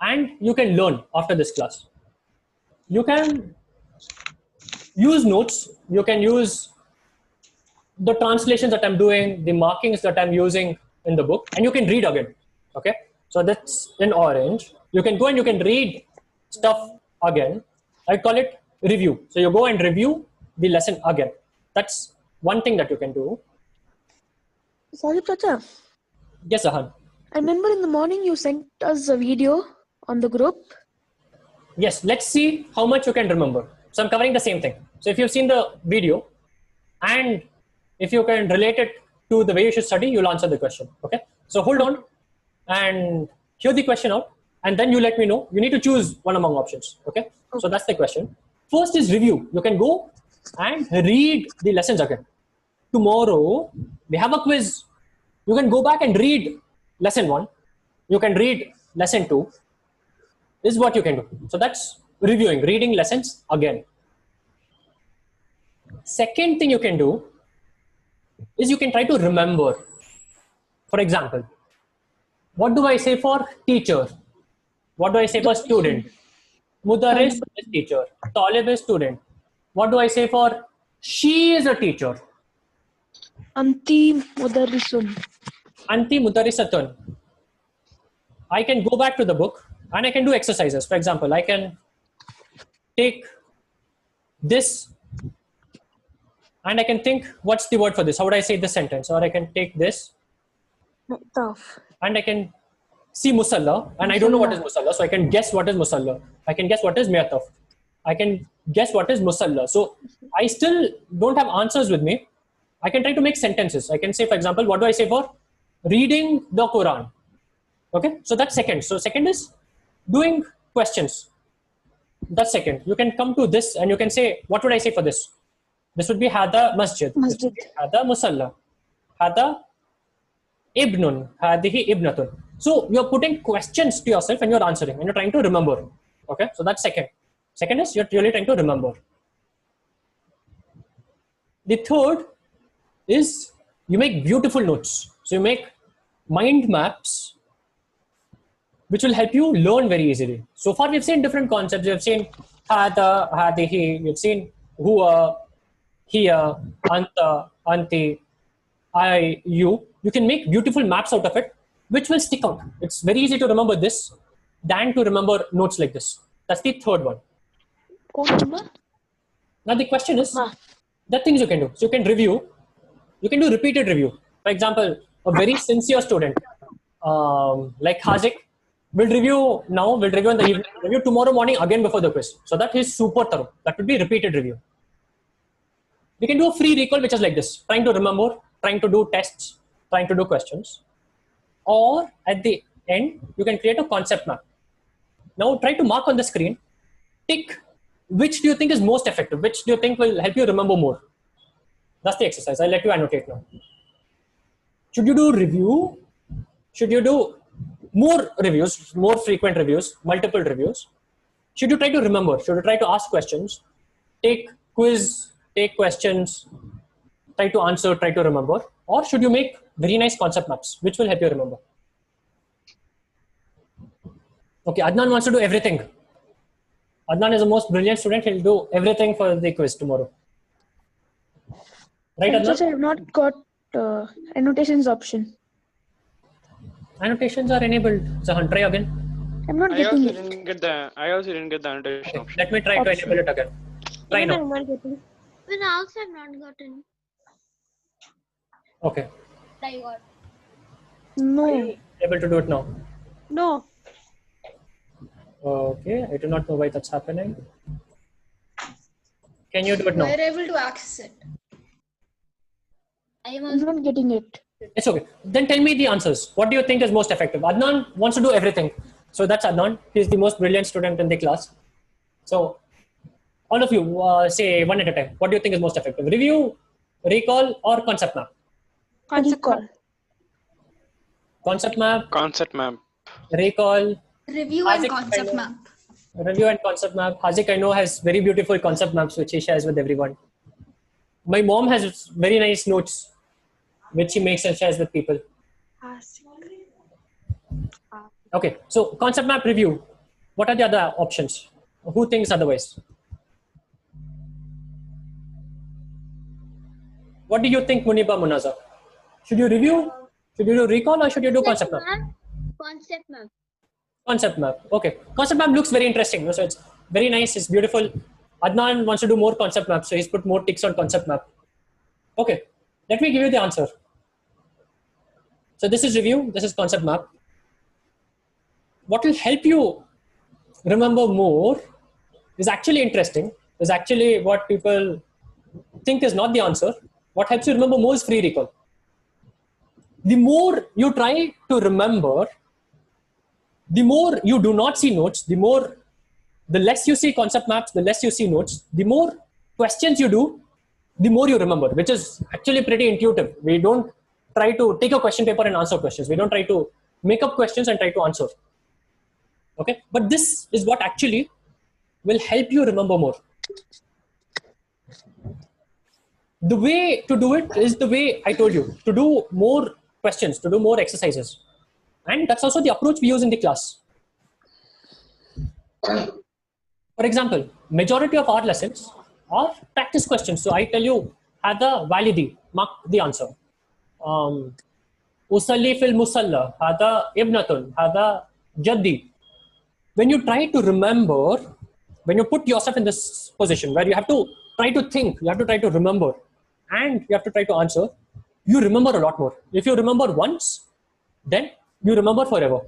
S1: and you can learn after this class. You can use notes, you can use the translations that I'm doing, the markings that I'm using in the book, and you can read again. Okay, so that's in orange. You can go and you can read stuff again. I call it review. So you go and review the lesson again. That's one thing that you can do.
S3: Sorry, Chacha.
S1: Yes, Ahan.
S3: I remember in the morning you sent us a video on the group.
S1: Yes, let's see how much you can remember. So I'm covering the same thing. So if you've seen the video and if you can relate it to the way you should study, you'll answer the question. Okay. So hold on and hear the question out and then you let me know. You need to choose one among options. Okay. So that's the question. First is review. You can go and read the lessons again. Tomorrow we have a quiz. You can go back and read lesson 1. You can read lesson 2. This is what you can do. So that's reviewing, reading lessons again. Second thing you can do is you can try to remember. For example, what do I say for teacher? What do I say for student? Mudaris is teacher. Talib is student. What do I say for she is a teacher?
S3: Anti Mudarrisun.
S1: Anti Mudarisatun. I can go back to the book and I can do exercises. For example, I can take this and I can think, what's the word for this? How would I say this sentence? Or I can take this
S3: Tough.
S1: and I can see musalla and I don't know what is musalla. So I can guess what is musalla. I can guess what is mi'ataf. I can guess what is musalla. So I still don't have answers with me. I can try to make sentences. I can say, for example, what do I say for reading the Quran? Okay, so that's second. So second is doing questions. That's second. You can come to this and you can say, what would I say for this? This would be Hada Masjid.
S3: Masjid.
S1: Hada Musalla. Hada Ibnun. Hadihi Ibnatun. So you're putting questions to yourself and you're answering and you're trying to remember. Okay, so that's second. Second is you're really trying to remember. The third is you make beautiful notes. So you make mind maps which will help you learn very easily. So far we've seen different concepts. We've seen hada, hadihi, we've seen huwa, hiya, anta, anti, I, you. You can make beautiful maps out of it which will stick out. It's very easy to remember this than to remember notes like this. That's the third one. Now the question is, the things you can do. So you can review. You can do repeated review. For example, a very sincere student like Hazik will review now, will review in the evening, review tomorrow morning again before the quiz. So that is super thorough. That would be repeated review. We can do a free recall which is like this, trying to remember, trying to do tests, trying to do questions. Or at the end, you can create a concept map. Now try to mark on the screen, tick which do you think is most effective, which do you think will help you remember more. That's the exercise. I'll let you annotate now. Should you do review? Should you do more reviews, more frequent reviews, multiple reviews? Should you try to remember? Should you try to ask questions? Take quiz, take questions, try to answer, try to remember? Or should you make very nice concept maps, which will help you remember? Okay, Adnan wants to do everything. Adnan is the most brilliant student. He'll do everything for the quiz tomorrow. Right, Adnan?
S3: I have not got annotations option.
S1: Annotations are enabled. Zahan, try again.
S3: I'm not
S4: I
S3: getting
S4: also
S3: it.
S4: didn't get the annotation option.
S1: Let me try to enable it again. Try
S5: Even
S1: now.
S5: I'm not getting.
S6: When asked, I've not gotten.
S1: Okay.
S2: I got.
S3: No.
S1: Able to do it now?
S5: No.
S1: Okay. I do not know why that's happening. Can you do it now?
S2: We're able to access it. I
S3: I'm
S2: was.
S3: not getting it.
S1: It's okay. Then tell me the answers. What do you think is most effective? Adnan wants to do everything. So that's Adnan. He's the most brilliant student in the class. So all of you say one at a time. What do you think is most effective? Review, recall, or concept map?
S5: Concept
S3: Recall.
S5: map.
S1: Concept map,
S4: Concept map.
S1: recall,
S2: Review and
S1: Hazik,
S2: concept
S1: I know.
S2: map.
S1: Review and concept map. Hazik, I know, has very beautiful concept maps which he shares with everyone. My mom has very nice notes which she makes and shares with people. Okay, so concept map review. What are the other options? Who thinks otherwise? What do you think, Muniba Munaza? Should you review? Should you do recall or should you do concept map?
S6: Concept map.
S1: Concept map. Okay. Concept map looks very interesting. So it's very nice. It's beautiful. Adnan wants to do more concept maps. So he's put more ticks on concept map. Okay. Let me give you the answer. So this is review. This is concept map. What will help you remember more is actually interesting. Is actually what people think is not the answer. What helps you remember more is free recall. The more you try to remember, the more you do not see notes, the less you see concept maps, the less you see notes, the more questions you do, the more you remember, which is actually pretty intuitive. We don't try to take a question paper and answer questions. We don't try to make up questions and try to answer. Okay, but this is what actually will help you remember more. The way to do it is the way I told you, to do more questions, to do more exercises. And that's also the approach we use in the class. For example, majority of our lessons are practice questions. So I tell you, هذا والدي, mark the answer. أصلي في المصلى, هذا ابنة, هذا جدي. When you try to remember, when you put yourself in this position where you have to try to think, you have to try to remember, and you have to try to answer, you remember a lot more. If you remember once, then you remember forever.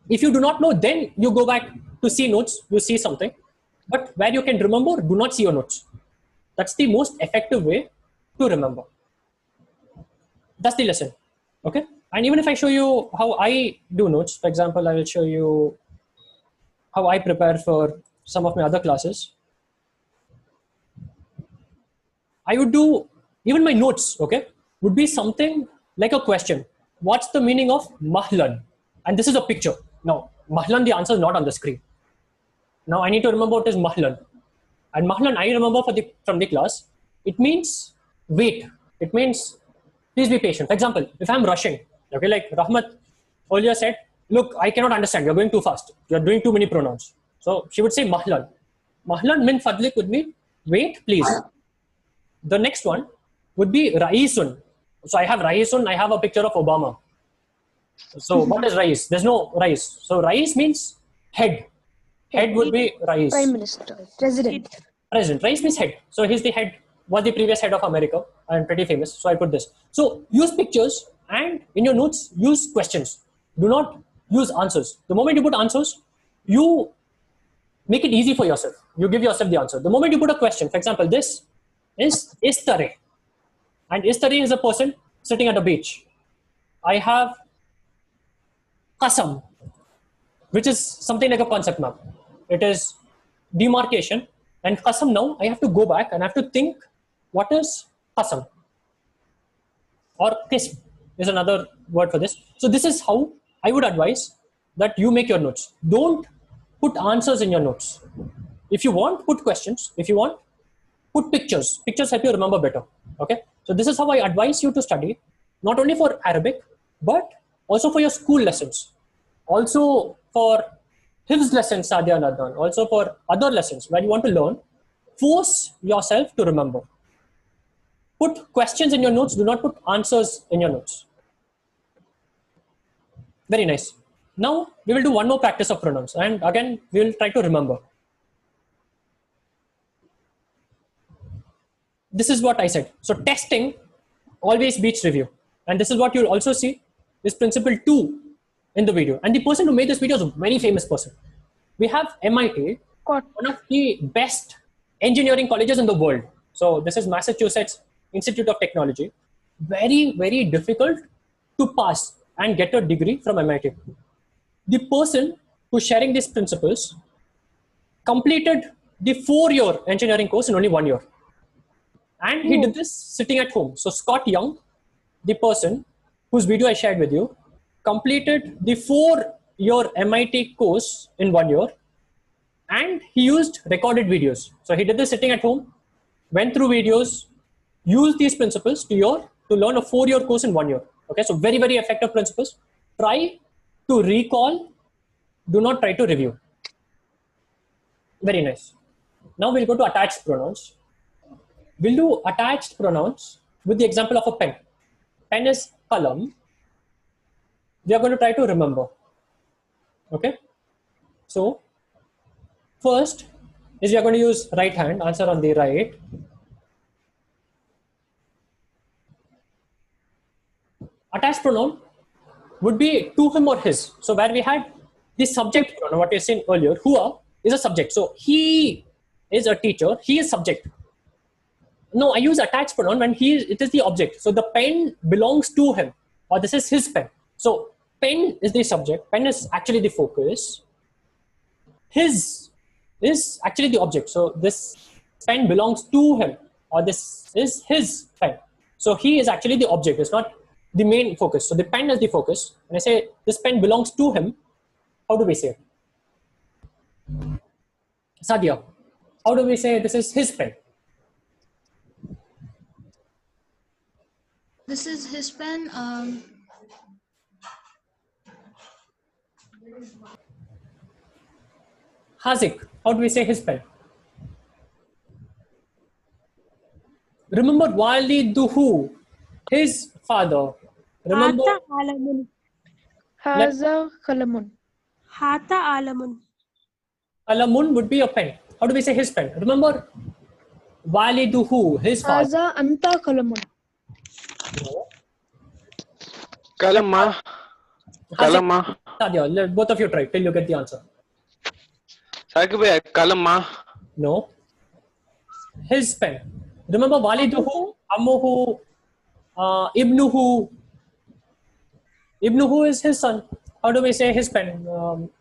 S1: If you do not know, then you go back to see notes, you see something. But where you can remember, do not see your notes. That's the most effective way to remember. That's the lesson. Okay? And even if I show you how I do notes, for example, I will show you how I prepare for some of my other classes. I would do, even my notes, okay, would be something like a question. What's the meaning of mahlan? And this is a picture. Now, mahlan, the answer is not on the screen. Now, I need to remember what is mahlan. And mahlan, I remember from the class, it means wait. It means please be patient. For example, if I'm rushing, okay, like Rahmat earlier said, look, I cannot understand. You're going too fast. You're doing too many pronouns. So she would say mahlan. Mahlan min fadlik would mean wait, please. The next one would be Raisun. So I have Raisun, I have a picture of Obama. So what is Rais? There's no Rais. So Rais means head. Head would be Rais.
S3: Prime Minister. President.
S1: President. Rais means head. So he's the head, was the previous head of America and pretty famous. So I put this. So use pictures and in your notes, use questions. Do not use answers. The moment you put answers, you make it easy for yourself. You give yourself the answer. The moment you put a question, for example, this is Istare. And Istare is a person sitting at a beach. I have Qasam, which is something like a concept map. It is demarcation. And Qasam now, I have to go back and I have to think, what is Qasam? Or Qism is another word for this. So this is how I would advise that you make your notes. Don't put answers in your notes. If you want, put questions. If you want, put pictures. Pictures help you remember better. Okay. So this is how I advise you to study, not only for Arabic, but also for your school lessons, also for Hifz lessons, Sadia and Adnan, also for other lessons where you want to learn. Force yourself to remember. Put questions in your notes. Do not put answers in your notes. Very nice. Now we will do one more practice of pronouns, and again we will try to remember. this is what I said. So testing always beats review. And this is what you'll also see is principle 2 in the video. And the person who made this video is a very famous person. We have MIT,
S3: Got
S1: one of the best engineering colleges in the world. So this is Massachusetts Institute of Technology. Very, very difficult to pass and get a degree from MIT. The person who's sharing these principles completed the 4-year engineering course in only 1 year. And he did this sitting at home. So Scott Young, the person whose video I shared with you, completed the 4-year MIT course in 1 year. And he used recorded videos. So he did this sitting at home, went through videos, used these principles to learn a 4-year course in 1 year. Okay, so very, very effective principles. Try to recall, do not try to review. Very nice. Now we'll go to attached pronouns. We'll do attached pronouns with the example of a pen. Pen is kalam. We are going to try to remember. Okay. So first is we are going to use right hand, answer on the right. Attached pronoun would be to him or his. So where we had the subject pronoun, what we seen earlier, hua is a subject. So he is a teacher, he is subject. No, I use attached pronoun when it is the object. So the pen belongs to him, or this is his pen. So pen is the subject, pen is actually the focus. His is actually the object. So this pen belongs to him, or this is his pen. So he is actually the object, it's not the main focus. So the pen is the focus. When I say this pen belongs to him, how do we say it? Sadia, how do we say this is his pen?
S2: This is his pen.
S1: Hazik, how do we say his pen? Remember Waliduhu, his father. Remember
S5: Hata alamun.
S3: Haza kalamun.
S5: Hata alamun.
S1: Alamun would be a pen. How do we say his pen? Remember Waliduhu, his father.
S3: Haza anta kalamun.
S4: Kalama. Kalama.
S1: Sadia, both of you try till you get the answer.
S4: Sakib bhai, kalama.
S1: No. His pen. Remember Waliduhu, Ammuhu, Ibnuhu. Ibnuhu is his son. How do we say his pen?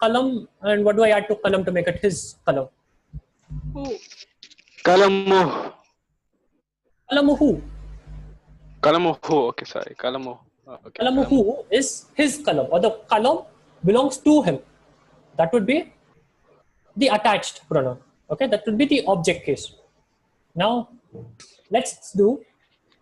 S1: Kalam, and what do I add to kalam to make it his kalam?
S4: Kalamu.
S1: Kalamuhu.
S4: Kalamuhu. Okay, sorry. Kalamu. Okay.
S1: Kalamuhu is his kalam, or the kalam belongs to him. That would be the attached pronoun. Okay, that would be the object case. Now, let's do,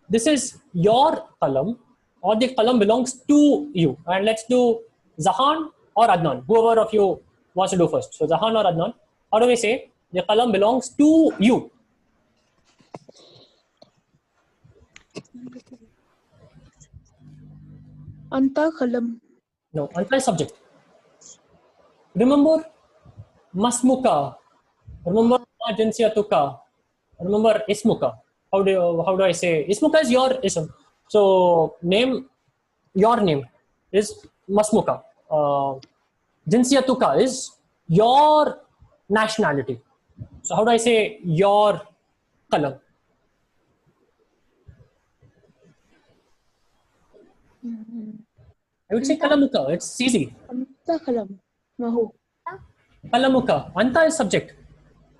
S1: this is your kalam, or the kalam belongs to you. And let's do Zahan or Adnan, whoever of you wants to do first. So Zahan or Adnan, how do we say the kalam belongs to you?
S3: Anta kalam.
S1: No, anta is subject. Remember Masmuka. Remember Jinsiyatuka. Remember Ismuka. How do I say? Ismuka is your ism. So your name is Masmuka. Jinsiyatuka is your nationality. So how do I say your kalam? I would say kalamuka. It's easy.
S3: Anta kalam. Mahu.
S1: Kalamuka. Anta is subject.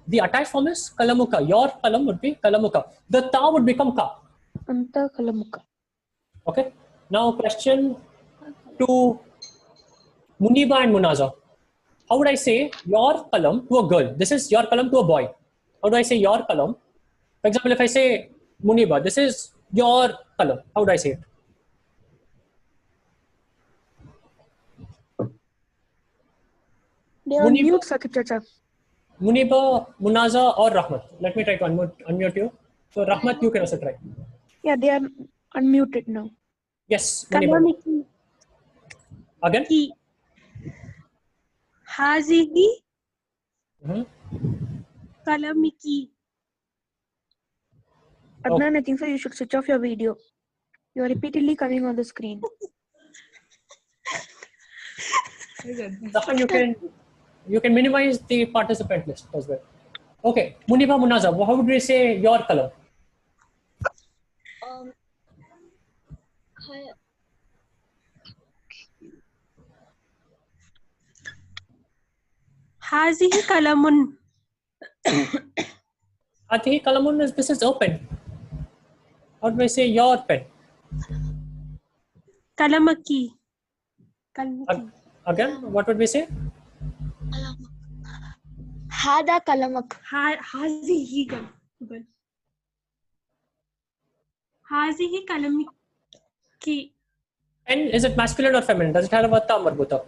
S1: The attached form is kalamuka. Your kalam would be kalamuka. The ta would become ka.
S3: Anta kalamuka.
S1: Okay. Now question to Muniba and Munaza. How would I say your kalam to a girl? This is your kalam to a boy. How do I say your kalam? For example, if I say Muniba, this is your kalam. How would I say it?
S3: They are
S1: Muniba.
S3: mute, Sakib Chacha.
S1: Muniba, Munaza, or Rahmat. Let me try to unmute you. So Rahmat, you can also try.
S3: Yeah, they are unmuted now.
S1: Yes, Muniba.
S5: Kalamiki.
S1: Again?
S5: Ki. Hazihi.
S1: Mhm.
S5: Kalamiki.
S3: Adnan, I think so you should switch off your video. You are repeatedly coming on the screen.
S1: Zahan, you can minimize the participant list as well. Okay, Muniba Munaza, how would we say your column?
S6: Hi-
S5: هذه قلم.
S1: Atihi Kalamun is this is open. How do I say your pen?
S5: قلمك. قلمك.
S1: Again, what would we say?
S6: هذا قلمك.
S5: هذه قلم. هذه قلمك.
S1: Pen, is it masculine or feminine? Does it have a ta marbuta?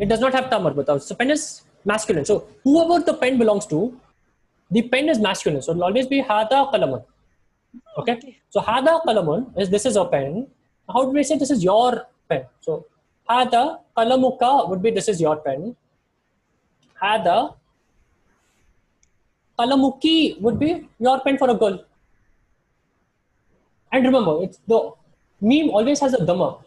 S1: It does not have ta marbuta. So pen is masculine. So whoever the pen belongs to, the pen is masculine. So it will always be hada qalamun. Okay. So hada qalamun is this is a pen. How do we say this is your pen? So hada qalamuka would be this is your pen. Hada qalamuki would be your pen for a girl. And remember, it's the meme always has a dhamma.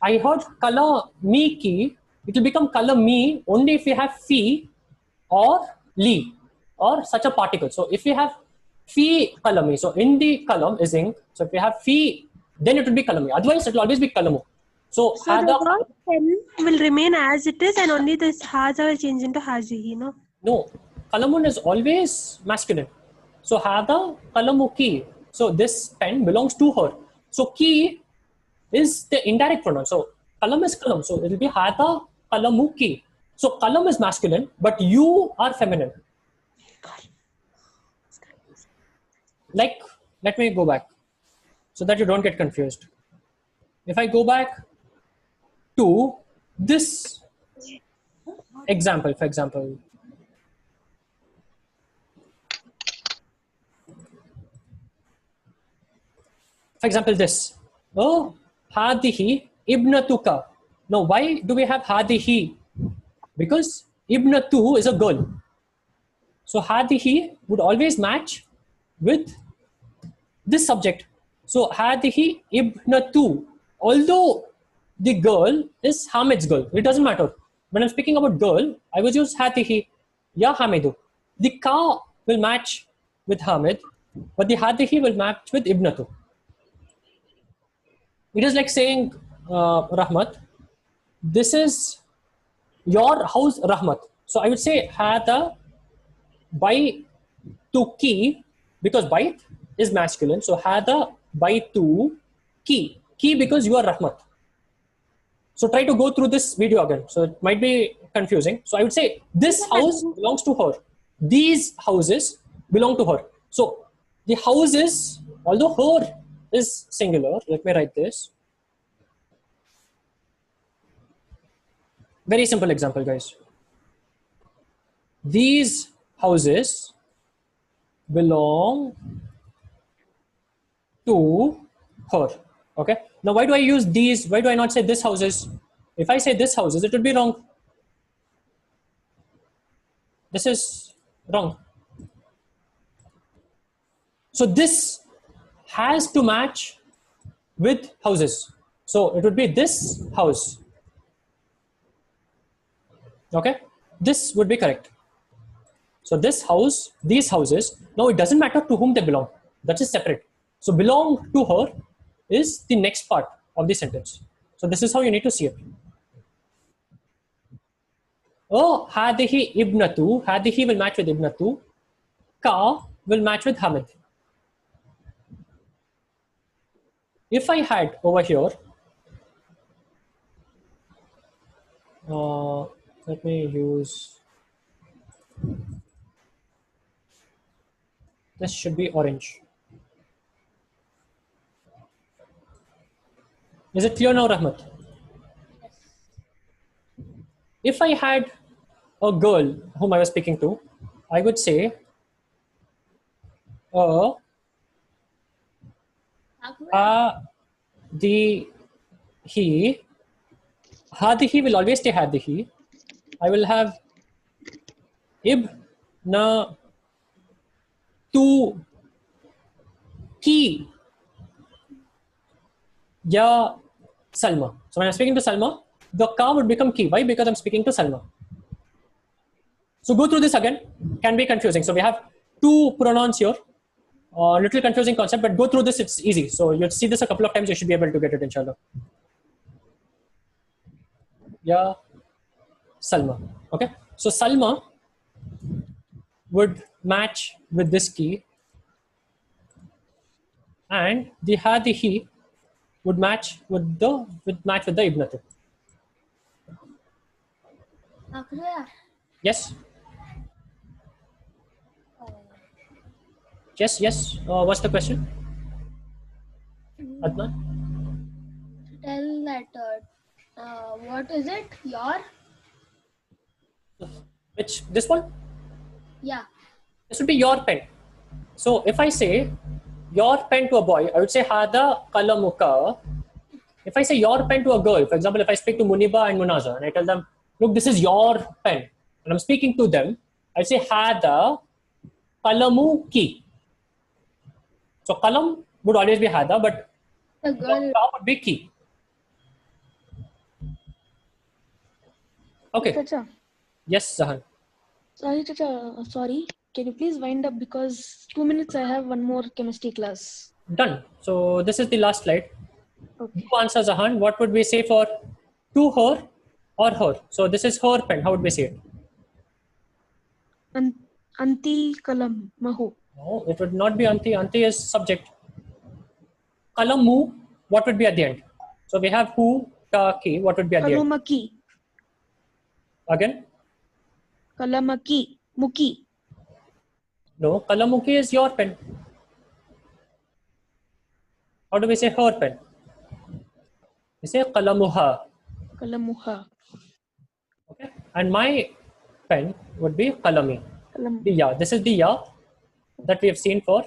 S1: I heard kala me ki, it will become kala me only if we have fi or li or such a particle. So if we have fi kalami, so in the kalam is ink. So if we have fi, then it will be kalami. Otherwise, it will always be kalamu. So
S5: So the word pen will remain as it is, and only this haza will change into hazihi, no?
S1: no, kalamun is always masculine. So hada kalamuki. So this pen belongs to her. So ki is the indirect pronoun. So kalam is kalam. So it will be hada kalamuki. So kalam is masculine, but you are feminine. Like, let me go back so that you don't get confused. If I go back to this example, for example, this. Oh, hadihi ibnatuka. Now, why do we have hadihi? Because ibnatu is a girl. So hadihi would always match with this subject. So hadihi ibnatu. Although the girl is Hamid's girl, it doesn't matter. When I'm speaking about girl, I would use hadihi, ya Hamidu. The ka will match with Hamid, but the hadihi will match with ibnatu. It is like saying, Rahmat, this is your house, Rahmat. So I would say hada by to ki, because bait is masculine. So hada by to ki. Ki because you are Rahmat. So try to go through this video again. So it might be confusing. So I would say this house belongs to her. These houses belong to her. So the houses, although her is singular, let me write this. Very simple example, guys. These houses belong to her. Okay. Now, why do I use these? Why do I not say this houses? If I say this houses, it would be wrong. This is wrong. So this has to match with houses. So it would be this house. Okay. This would be correct. So this house, these houses, now it doesn't matter to whom they belong. That is separate. So belong to her is the next part of the sentence. So this is how you need to see it. Oh, hadihi ibnatu. Hadihi will match with ibnatu. Ka will match with Hamid. If I had over here, let me use, this should be orange. Is it clear now, Rahmat? If I had a girl whom I was speaking to, I would say, the he, hadihi will always stay hadihi. I will have ibnatuka. na tu ki ya Salma. So when I'm speaking to Salma, the ka would become ki. Why? Because I'm speaking to Salma. So go through this again. Can be confusing. So we have two pronouns here. Little confusing concept, but go through this. It's easy. So you'll see this a couple of times. You should be able to get it, inshallah. Ya Salma. Okay. So Salma would match with this key, and the ha, the he would match with the ibnatu. Yes. Yes. What's the question? Adnan?
S2: Tell that. What is it? Your?
S1: Which, this one?
S2: Yeah.
S1: This would be your pen. So if I say your pen to a boy, I would say hada kalamuka. If I say your pen to a girl, for example, if I speak to Muniba and Munaza and I tell them, look, this is your pen, and I'm speaking to them, I say hada kalamu ki. So kalam would always be hada, but
S2: The girl.
S1: would be ki. Okay.
S3: Chacha.
S1: Yes, Zahan.
S3: Sorry, Chacha. Sorry. Can you please wind up because 2 minutes I have one more chemistry class.
S1: Done. So this is the last slide.
S3: Okay.
S1: You answer, Zahan. What would we say for to her or her? So this is her pen. How would we say it?
S3: Anti kalam mahu.
S1: No, it would not be anti. Anti is subject. Kalamu, what would be at the end? So we have who, ka, ki. What would be at the end?
S3: Kalumaki.
S1: Again?
S3: Kalamaki. Muki.
S1: No, kalamuki is your pen. How do we say her pen? We say kalamuha.
S3: Kalamuha.
S1: Okay. And my pen would be kalami.
S3: Kalam.
S1: The ya. This is the ya that we have seen for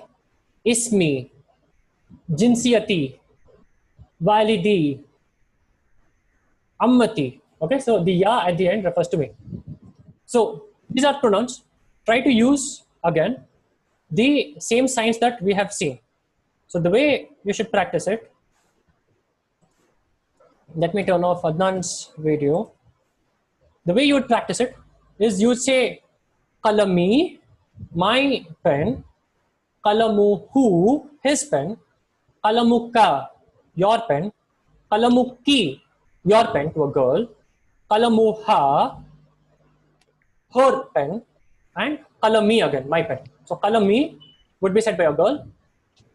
S1: ismi, jinsiyati, walidi, ammati. Okay, so the ya at the end refers to me. So these are pronouns. Try to use again the same signs that we have seen. So the way you should practice it, let me turn off Adnan's video. The way you would practice it is you would say kalami, my pen, kalamuhu, his pen, kalamuka, your pen, kalamuki, your pen to a girl, kalamuha, her pen, and kalami again, my pen. So kalami would be said by a girl,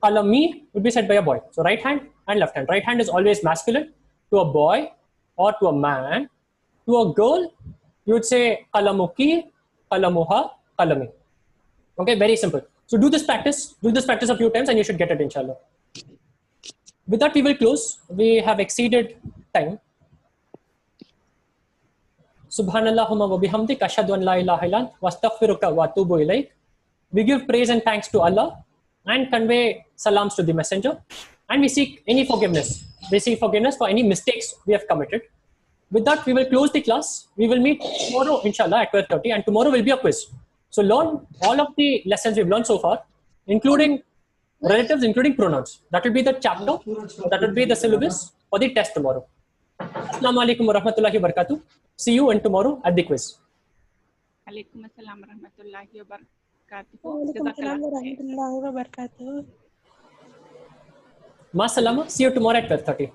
S1: kalami would be said by a boy. So right hand and left hand. Right hand is always masculine to a boy or to a man. To a girl, you would say kalamuki, kalamuha, kalami. Okay, very simple. So do this practice a few times and you should get it, inshallah. With that, we will close. We have exceeded time. Subhanallahumma wa bihamdik ashhadu an la ilaha illa anta wa astaghfiruka wa atubu ilayk. We give praise and thanks to Allah and convey salams to the messenger, and we seek any forgiveness. We seek forgiveness for any mistakes we have committed. With that, we will close the class. We will meet tomorrow, inshallah, at 12:30, and tomorrow will be a quiz. So learn all of the lessons we've learned so far, including relatives, including pronouns. That will be the chapter, that will be the syllabus for the test tomorrow. Assalamu alaikum wa rahmatullahi wa barakatuh. See you and tomorrow at the quiz.
S7: Alaikum assalam wa rahmatullahi wa barakatuh.
S5: Waalaikumsalam warahmatullahi wabarakatuh.
S1: Ma salama. See you tomorrow at 12:30.